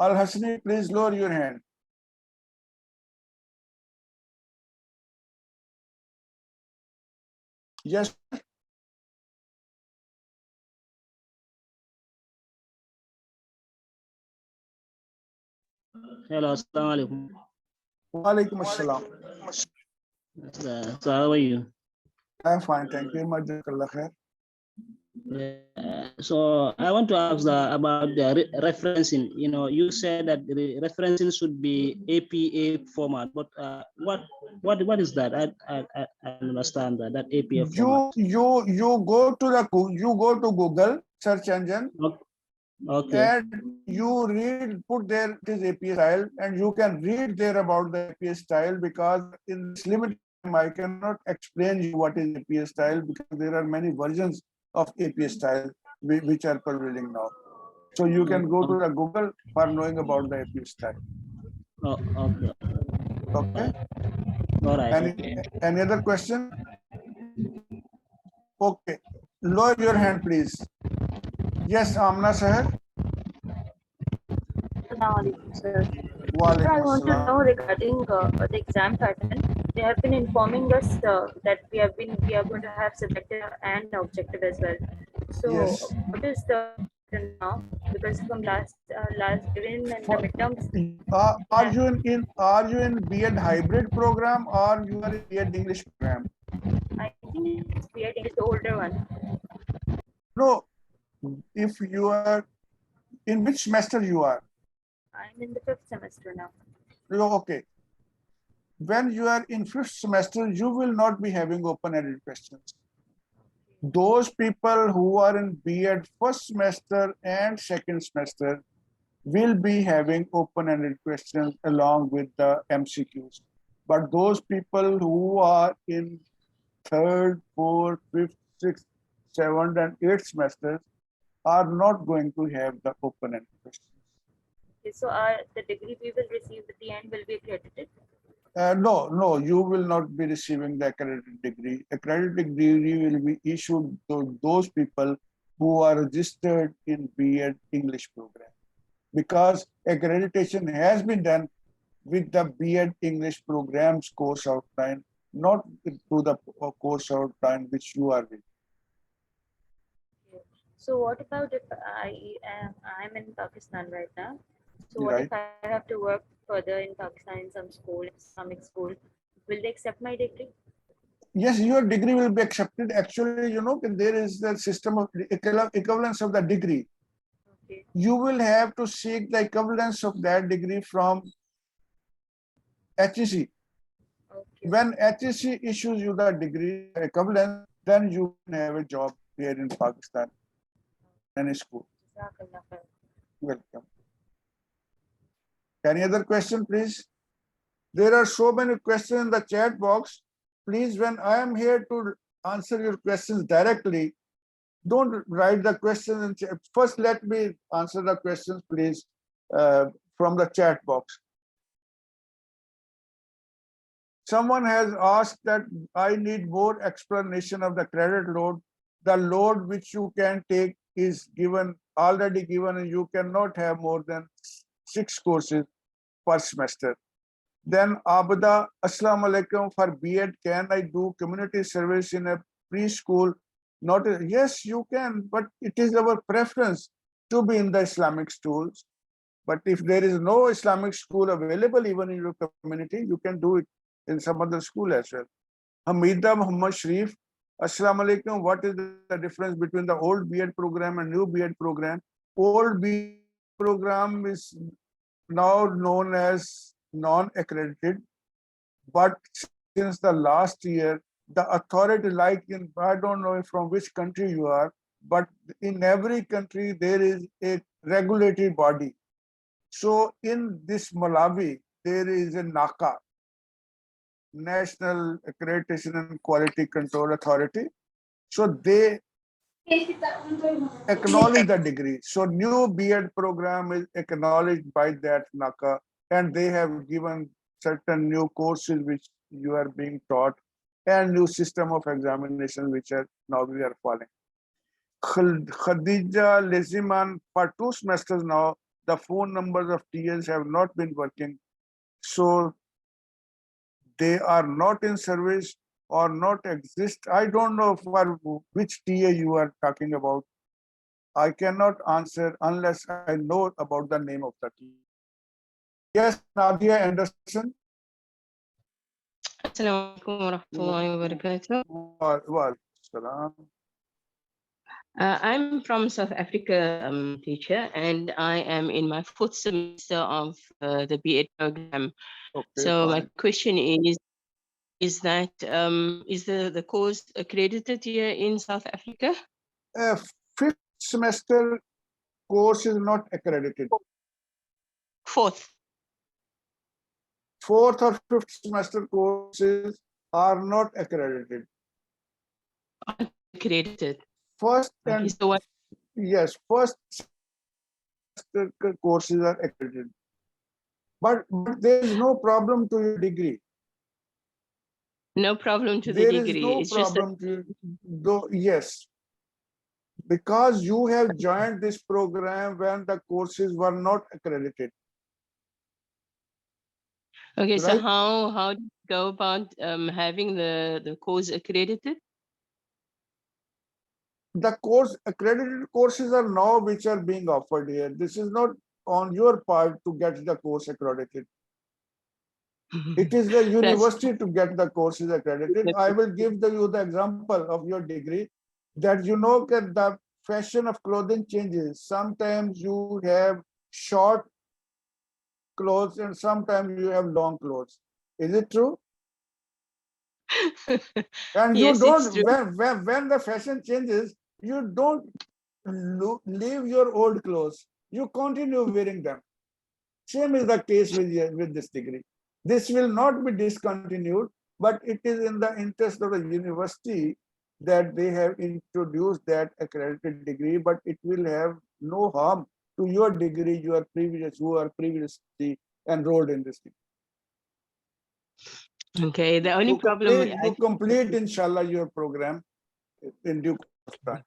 Al Hasni, please lower your hand. Yes.
Hello, assalamu alaikum.
Walaikum assalam.
So how are you?
I'm fine, thank you. Jazakallah khair.
So I want to ask about the referencing. You know, you said that the referencing should be APA format, but what is that? I understand that APA format.
You go to Google search engine.
Okay.
And you put there it is APA style, and you can read there about the APA style, because in this limited time I cannot explain you what is APA style, because there are many versions of APA style which are prevailing now. So you can go to the Google for knowing about the APA style.
Oh, okay.
Okay.
All right.
Any other question? Okay. Lower your hand, please. Yes, Amna Sahar.
Sir, I want to know regarding the exam pattern. They have been informing us that we are going to have subjective and objective as well. So
Yes.
what is the pattern now? Because from last even in the midterms,
Are you in B.Ed hybrid program, or you are in B.Ed English program?
I think it's B.Ed English, the older one.
No, if you are in which semester you are?
I'm in the 5th semester now.
Okay. When you are in 5th semester, you will not be having open-ended questions. Those people who are in B.Ed first semester and second semester will be having open-ended questions along with the MCQs. But those people who are in 3rd, 4th, 5th, 6th, 7th, and 8th semesters are not going to have the open-ended questions.
Okay, so the degree we will receive at the end will be accredited?
No, you will not be receiving the accredited degree. Accredited degree will be issued to those people who are registered in B.Ed English program, because accreditation has been done with the B.Ed English program's course outline, not to the course outline which you are with.
So what about if I'm in Pakistan right now? So what
Right.
if I have to work further in Pakistan in some school, Islamic school? Will they accept my degree?
Yes, your degree will be accepted. Actually, there is the system of equivalence of the degree.
Okay.
You will have to seek the equivalence of that degree from HEC.
Okay.
When HEC issues you the degree equivalent, then you can have a job here in Pakistan, any school.
Jazakallah khair.
Welcome. Any other question, please? There are so many questions in the chat box. Please, when I am here to answer your questions directly, don't write the questions in chat. First, let me answer the questions, please, from the chat box. Someone has asked that I need more explanation of the credit load. The load which you can take is already given, and you cannot have more than 6 courses per semester. Then Abda, Assalamu alaikum, for B.Ed, can I do community service in a preschool? Yes, you can, but it is our preference to be in the Islamic schools. But if there is no Islamic school available even in your community, you can do it in some other school as well. Hamida Muhammad Sharif, Assalamu alaikum, what is the difference between the old B.Ed program and new B.Ed program? Old B.Ed program is now known as non-accredited, but since the last year, the authority, like in, I don't know from which country you are, but in every country there is a regulatory body. So in this Malawi, there is a NACA, National Accreditation and Quality Control Authority. So they acknowledge the degree. So new B.Ed program is acknowledged by that NACA, and they have given certain new courses which you are being taught and new system of examination which are now we are following. Khadija Leziman, for 2 semesters now, the phone numbers of TAs have not been working. So they are not in service or not exist. I don't know for which TA you are talking about. I cannot answer unless I know about the name of the TA. Yes, Nadia Anderson.
Assalamualaikum warahmatullahi wabarakatuh.
Salam.
I'm from South Africa, teacher, and I am in my 4th semester of the B.Ed program.
Okay,
So my
fine.
question is that is the course accredited here in South Africa?
5th semester course is not accredited.
4th.
4th or 5th semester courses are not accredited.
Accredited.
First
Okay,
and
so what?
yes, first semester courses are accredited. But there is no problem to your degree.
No problem to the
There
degree.
is no
It's just that
problem to though, yes. Because you have joined this program when the courses were not accredited.
okay. So
Right?
how do you go about having the course accredited?
The course accredited courses are now which are being offered here. This is not on your part to get the course accredited. It is the university to get the courses accredited. I will give you the example of your degree that you know that the fashion of clothing changes. Sometimes you have short clothes and sometimes you have long clothes. Is it true? And you
Yes, it's true.
don't, when the fashion changes, you don't leave your old clothes. You continue wearing them. Same is the case with this degree. This will not be discontinued, but it is in the interest of the university that they have introduced that accredited degree, but it will have no harm to your degree, who are previously enrolled in this degree.
Okay, the only problem
You complete, inshallah, your program in due course of time.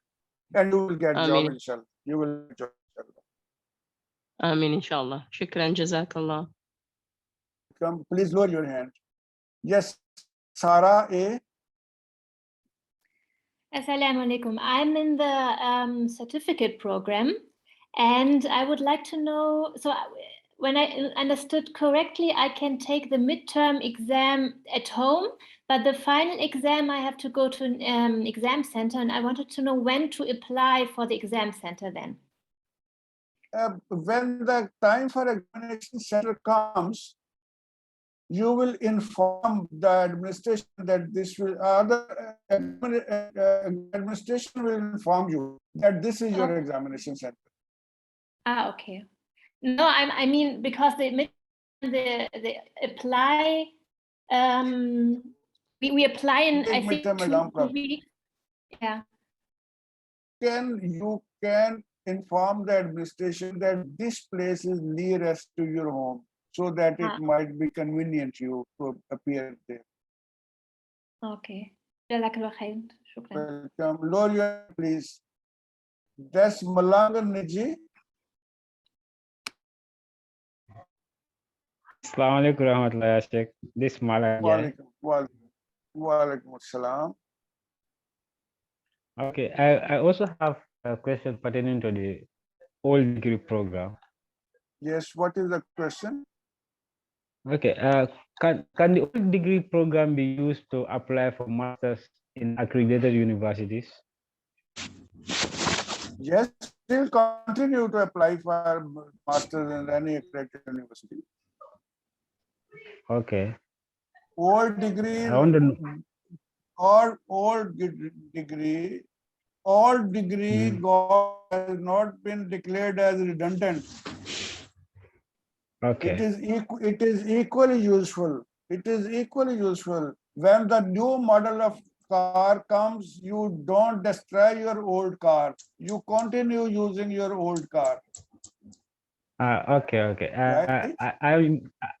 And you will get job, inshallah. You will get job, inshallah.
Amin, inshallah. Shukran, jazakallah.
Come, please lower your hand. Yes, Sarah A.
Assalamu alaikum. I'm in the certificate program, and I would like to know, so when I understood correctly, I can take the midterm exam at home, but the final exam I have to go to an exam center, and I wanted to know when to apply for the exam center then.
When the time for examination center comes, you will inform the administration that this will, administration will inform you that this is your examination center.
Ah, okay. No, I mean, because the apply, we apply in, I think, 2 weeks. Yeah.
You can inform the administration that this place is nearest to your home, so that it might be convenient you to appear there.
Okay. Shukran.
Welcome. Lower, please. That's Malanga Niji.
Assalamu alaikum warahmatullahi wabarakatuh. This Malanga.
Walaikum assalam.
Okay, I also have a question pertaining to the old degree program.
Yes, what is the question?
Okay, can the old degree program be used to apply for masters in accredited universities?
Yes, still continue to apply for masters in any accredited university.
Okay.
Old degree, all degree has not been declared as redundant.
Okay.
It is equally useful. It is equally useful. When the new model of car comes, you don't destroy your old car. You continue using your old car.
Okay.
Right.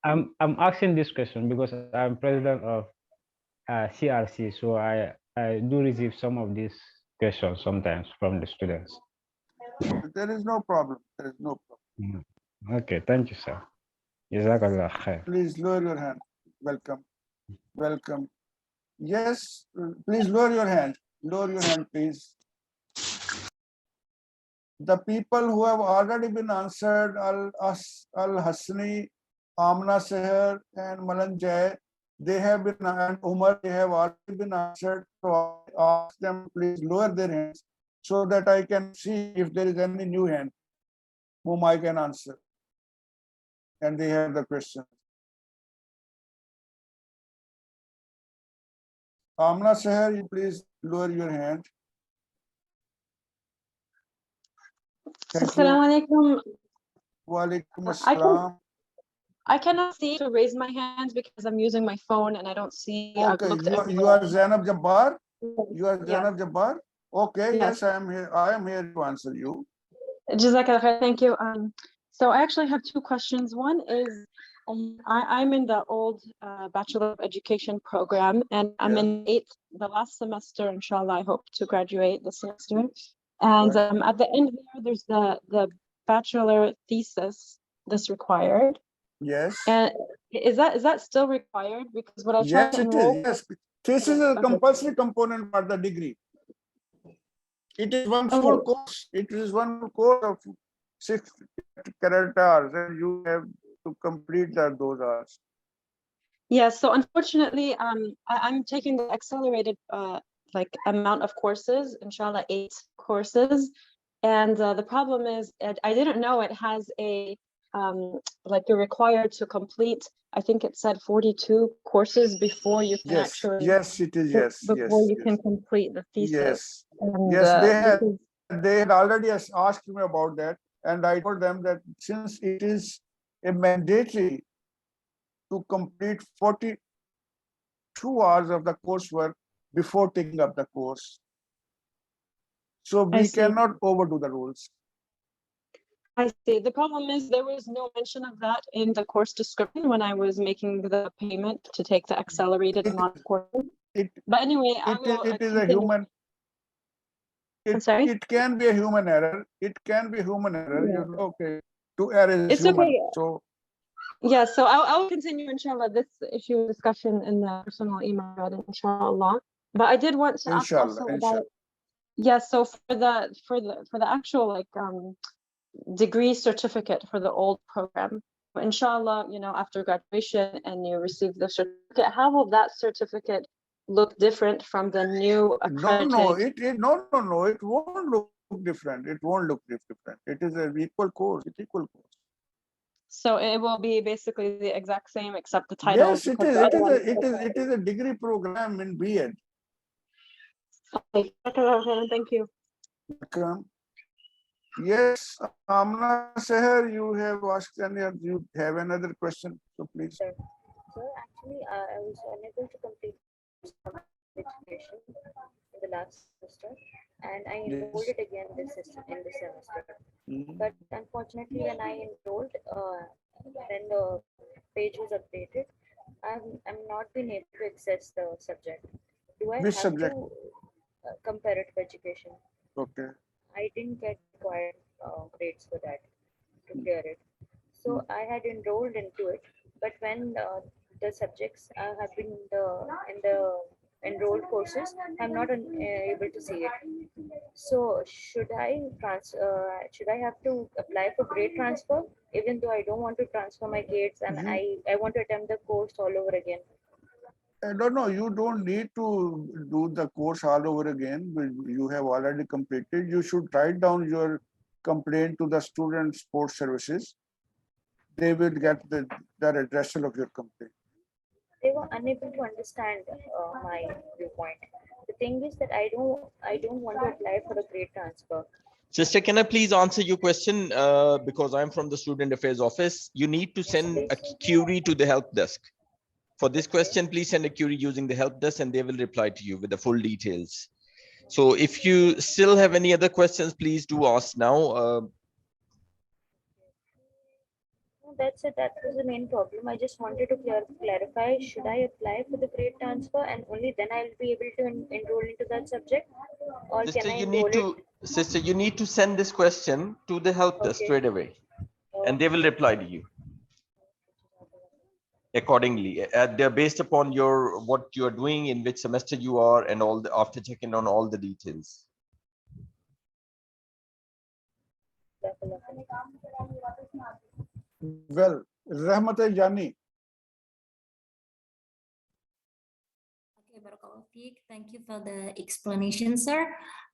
I'm asking this question because I'm president of CRC, so I do receive some of these questions sometimes from the students.
There is no problem. There is no problem.
Okay, thank you, sir. Jazakallah khair.
Please lower your hand. Welcome. Welcome. Yes, please lower your hand. Lower your hand, please. The people who have already been answered, Al-Hasni, Amna Seher, and Malan Jai, they have been, and Umar, they have already been answered. So I ask them, please lower their hands so that I can see if there is any new hand whom I can answer. And they have the question. Amna Seher, you please lower your hand. Thank
Assalamu alaikum.
Wa alaikum assalam.
I cannot see to raise my hands because I'm using my phone and I don't see. I've
Okay,
looked
you are Zainab Jabbar?
everywhere.
You are
Yes.
Zainab Jabbar? Okay,
Yes.
yes, I am here. I am here to answer you.
Jazakallah khair, thank you. So I actually have two questions. One is, I'm in the old Bachelor of Education program, and I'm in the last semester, inshallah, I hope to graduate this semester. And at the end there's the bachelor thesis that's required.
Yes.
And is that still required? Because what I tried
Yes,
to
it
enroll.
is. Yes, this is a compulsory component for the degree. It is one full course. It is one course of 6 credit hours, and you have to complete those hours.
Yeah, so unfortunately, I'm taking the accelerated like amount of courses, inshallah, 8 courses. And the problem is I didn't know it has a like you're required to complete, I think it said 42 courses before you can actually.
Yes, it is. Yes,
before you can complete the thesis.
Yes,
And,
yes, they had already asked me about that, and I told them that since it is a mandatory to complete 42 hours of the coursework before taking up the course, so we cannot overdo the rules.
I see. The problem is there was no mention of that in the course description when I was making the payment to take the accelerated amount of courses. But anyway,
it is a human.
I'm sorry?
It can be a human error. It can be human error.
Yeah.
You know, okay. To err is
It's
human.
okay.
So
yeah, so I'll continue, inshallah, this issue discussion in the personal email thread, inshallah. But I did want to ask also about. Yeah, so for the actual like degree certificate for the old program, inshallah, you know, after graduation and you receive the certificate, how will that certificate look different from the new accredited?
no, it won't look different. It won't look different. It is an equal course. It's equal course.
So it will be basically the exact same except the title.
Yes, it is. It is a degree program in B.Ed.
Okay, thank you.
Welcome. Yes, Amna Seher, you have asked you have another question, so please.
Sir, actually, I was unable to complete some education in the last semester, and I enrolled it again in this semester. But unfortunately, when I enrolled, when the page was updated, I'm not been able to access the subject. Do I
Which
have
subject?
to comparative education?
Okay.
I didn't get required grades for that to clear it. So I had enrolled into it, but when the subjects have been in the enrolled courses, I'm not able to see it. So should I have to apply for grade transfer, even though I don't want to transfer my grades and I want to attempt the course all over again?
No, you don't need to do the course all over again. You have already completed. You should write down your complaint to the Student Support Services. They will get the addressal of your complaint.
They were unable to understand my viewpoint. The thing is that I don't want to apply for a grade transfer.
Sister, can I please answer your question? Because I'm from the Student Affairs Office. You need to send a query to the help desk. For this question, please send a query using the help desk and they will reply to you with the full details. So if you still have any other questions, please do ask now.
No, that's it. That was the main problem. I just wanted to clarify, should I apply for the grade transfer and only then I'll be able to enroll into that subject? Or
Sister,
can I
you
enroll
need
it?
to, sister, you need to send this question to the help desk
Okay.
straight away, and they will reply to you accordingly. They're based upon your what you are doing, in which semester you are, and all the after checking on all the details.
Well, Rahmat Jani.
Okay, Barakallahu Feek. Thank you for the explanation, sir.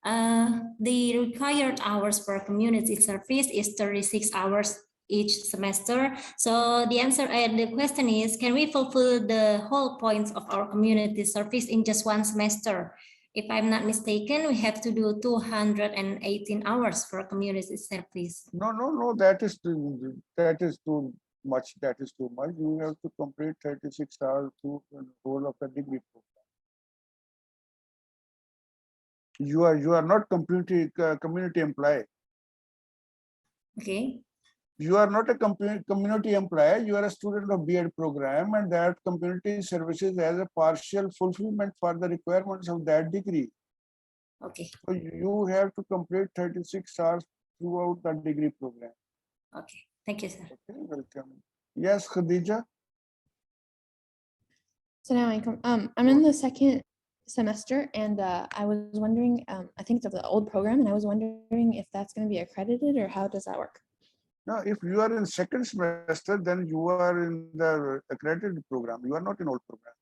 The required hours per community service is 36 hours each semester. So the answer and the question is, can we fulfill the whole points of our community service in just one semester? If I'm not mistaken, we have to do 218 hours for community service.
No, that is too much. That is too much. You have to complete 36 hours to the whole of the degree program. You are not community employee.
Okay.
You are not a community employee. You are a student of B.Ed program, and that community services as a partial fulfillment for the requirements of that degree.
Okay.
So you have to complete 36 hours throughout the degree program.
Okay. Thank you, sir.
Okay, welcome. Yes, Khadija.
Assalamu alaikum. I'm in the second semester, and I was wondering, I think it's of the old program, and I was wondering if that's going to be accredited, or how does that work?
Now, if you are in second semester, then you are in the accredited program. You are not in old program.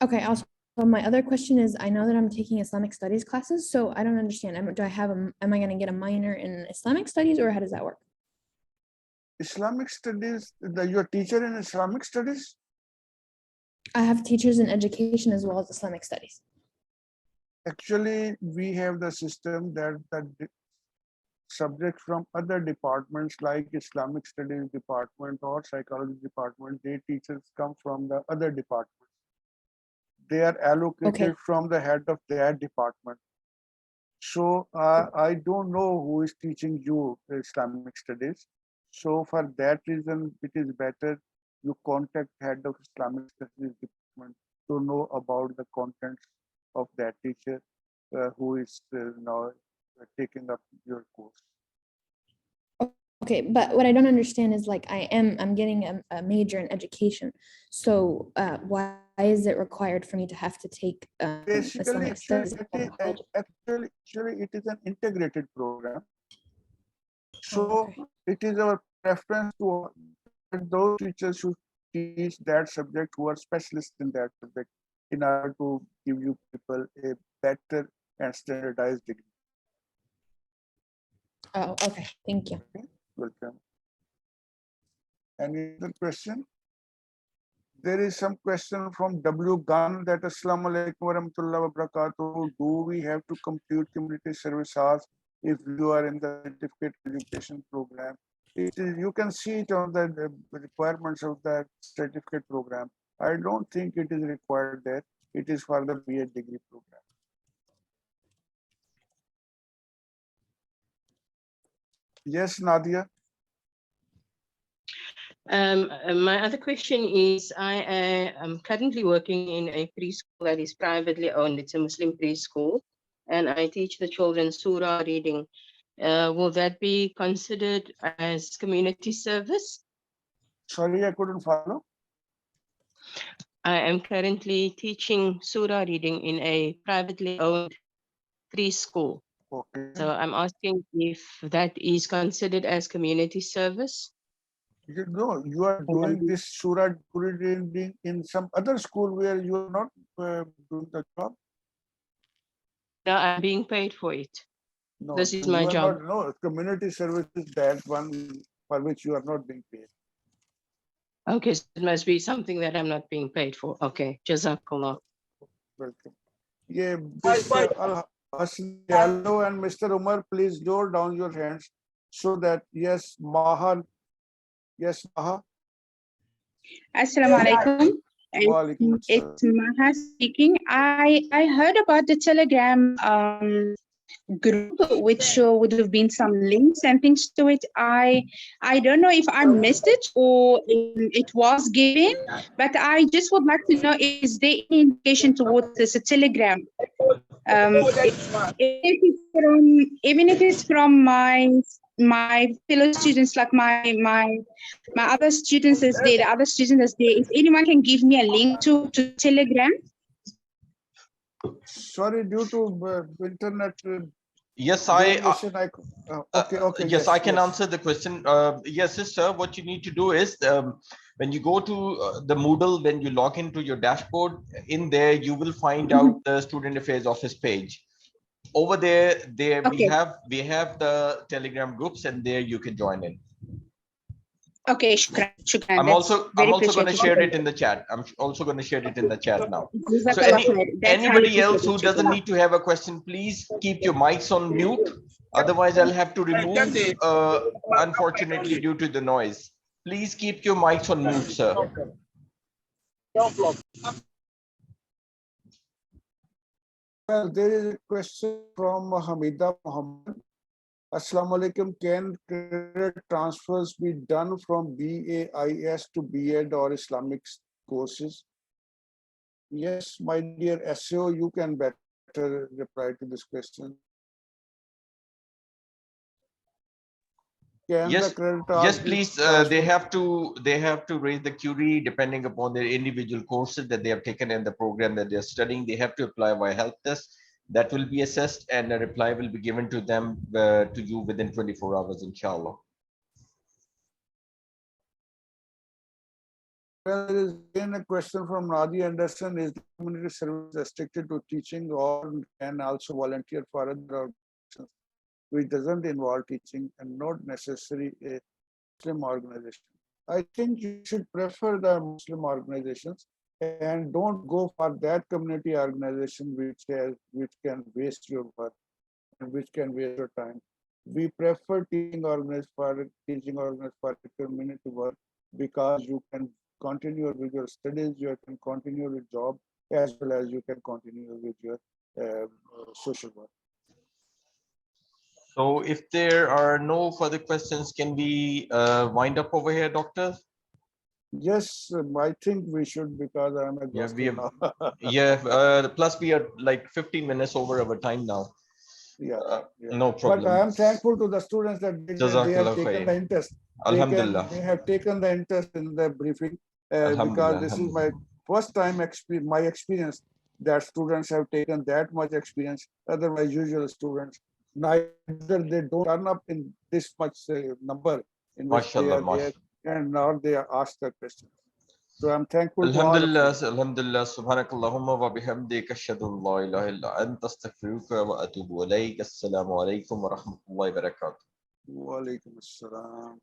Okay. Also, my other question is, I know that I'm taking Islamic studies classes, so I don't understand. Am I going to get a minor in Islamic studies, or how does that work?
Islamic studies, your teacher in Islamic studies?
I have teachers in education as well as Islamic studies.
Actually, we have the system that subjects from other departments like Islamic studies department or psychology department, their teachers come from the other departments. They are allocated from the head of their department. So I don't know who is teaching you Islamic studies. So for that reason, it is better you contact head of Islamic studies department to know about the contents of that teacher who is now taking up your course.
Okay, but what I don't understand is, like, I'm getting a major in education. So why is it required for me to have to take Islamic studies?
Actually, it is an integrated program. So it is our preference to those teachers who teach that subject, who are specialists in that subject, in order to give you people a better and standardized degree.
Oh, okay. Thank you.
Okay. Welcome. Any other question? There is some question from W. Gunn that Assalamu alaikum wa rahmatullahi wa barakatuh. Do we have to complete community service hours if you are in the certificate education program? You can see it on the requirements of the certificate program. I don't think it is required there. It is for the B.Ed degree program. Yes, Nadia.
My other question is, I am currently working in a preschool that is privately owned. It's a Muslim preschool, and I teach the children surah reading. Will that be considered as community service?
Sorry, I couldn't follow.
I am currently teaching surah reading in a privately owned preschool.
Okay.
So I'm asking if that is considered as community service.
You know, you are doing this surah reading in some other school where you are not doing the job.
No, I'm being paid for it.
No,
this is
you
my
are
job.
Not, no, community service is that one for which you are not being paid.
Okay, so it must be something that I'm not being paid for. Okay, Jazakallah.
Welcome. Yeah, Al Hassan and Mr. Umar, please lower down your hands so that, yes, Maha. Yes, Maha.
Assalamu alaikum. It's Maha speaking. I heard about the Telegram group, which would have been some links and things to it. I don't know if I missed it or it was given, but I just would like to know, is there any indication towards this, a Telegram? Even if it's from my fellow students, like my other students is there, the other students is there. If anyone can give me a link to Telegram.
Sorry, due to internet.
Yes,
okay.
Yes, I can answer the question. Yes, sister, what you need to do is when you go to the Moodle, when you log into your dashboard, in there you will find out the Student Affairs Office page. Over there, we have the Telegram groups, and there you can join in.
Okay, shukran.
I'm also going to share it in the chat. I'm also going to share it in the chat now. So anybody else who doesn't need to have a question, please keep your mics on mute. Otherwise, I'll have to remove, unfortunately, due to the noise. Please keep your mics on mute, sir.
Well, there is a question from Hamida Muhammad. Assalamu alaikum. Can credit transfers be done from BAIS to B.Ed or Islamic courses? Yes, my dear SO, you can better reply to this question.
Yes, please. They have to raise the query depending upon their individual courses that they have taken and the program that they are studying. They have to apply via help desk. That will be assessed and a reply will be given to them to you within 24 hours, inshallah.
Well, there is again a question from Radhi Anderson. Is the community service restricted to teaching or can also volunteer for other organizations which doesn't involve teaching and not necessarily a Muslim organization? I think you should prefer the Muslim organizations and don't go for that community organization which can waste your work and which can waste your time. We prefer teaching organized for community work because you can continue with your studies, you can continue with job, as well as you can continue with your social work.
So if there are no further questions, can we wind up over here, doctor?
Yes, I think we should, because I'm exhausted now.
Plus we are like 15 minutes over our time now. No problem.
But I am thankful to the students that they have taken the interest.
Alhamdulillah.
They have taken the interest in the briefing because this is my first time my experience that students have taken that much experience. Otherwise, usual students, neither they don't turn up in this much number in which they are there, and now they are asked the question. So I'm thankful.
Alhamdulillah, Alhamdulillah, Subhanakallahumma wa bihamdika ashhadu an la ilaha illa anta astaghfiruka wa atubu ilayk. Assalamu alaikum wa rahmatullahi wa barakatuh.
Wa alaikum assalam.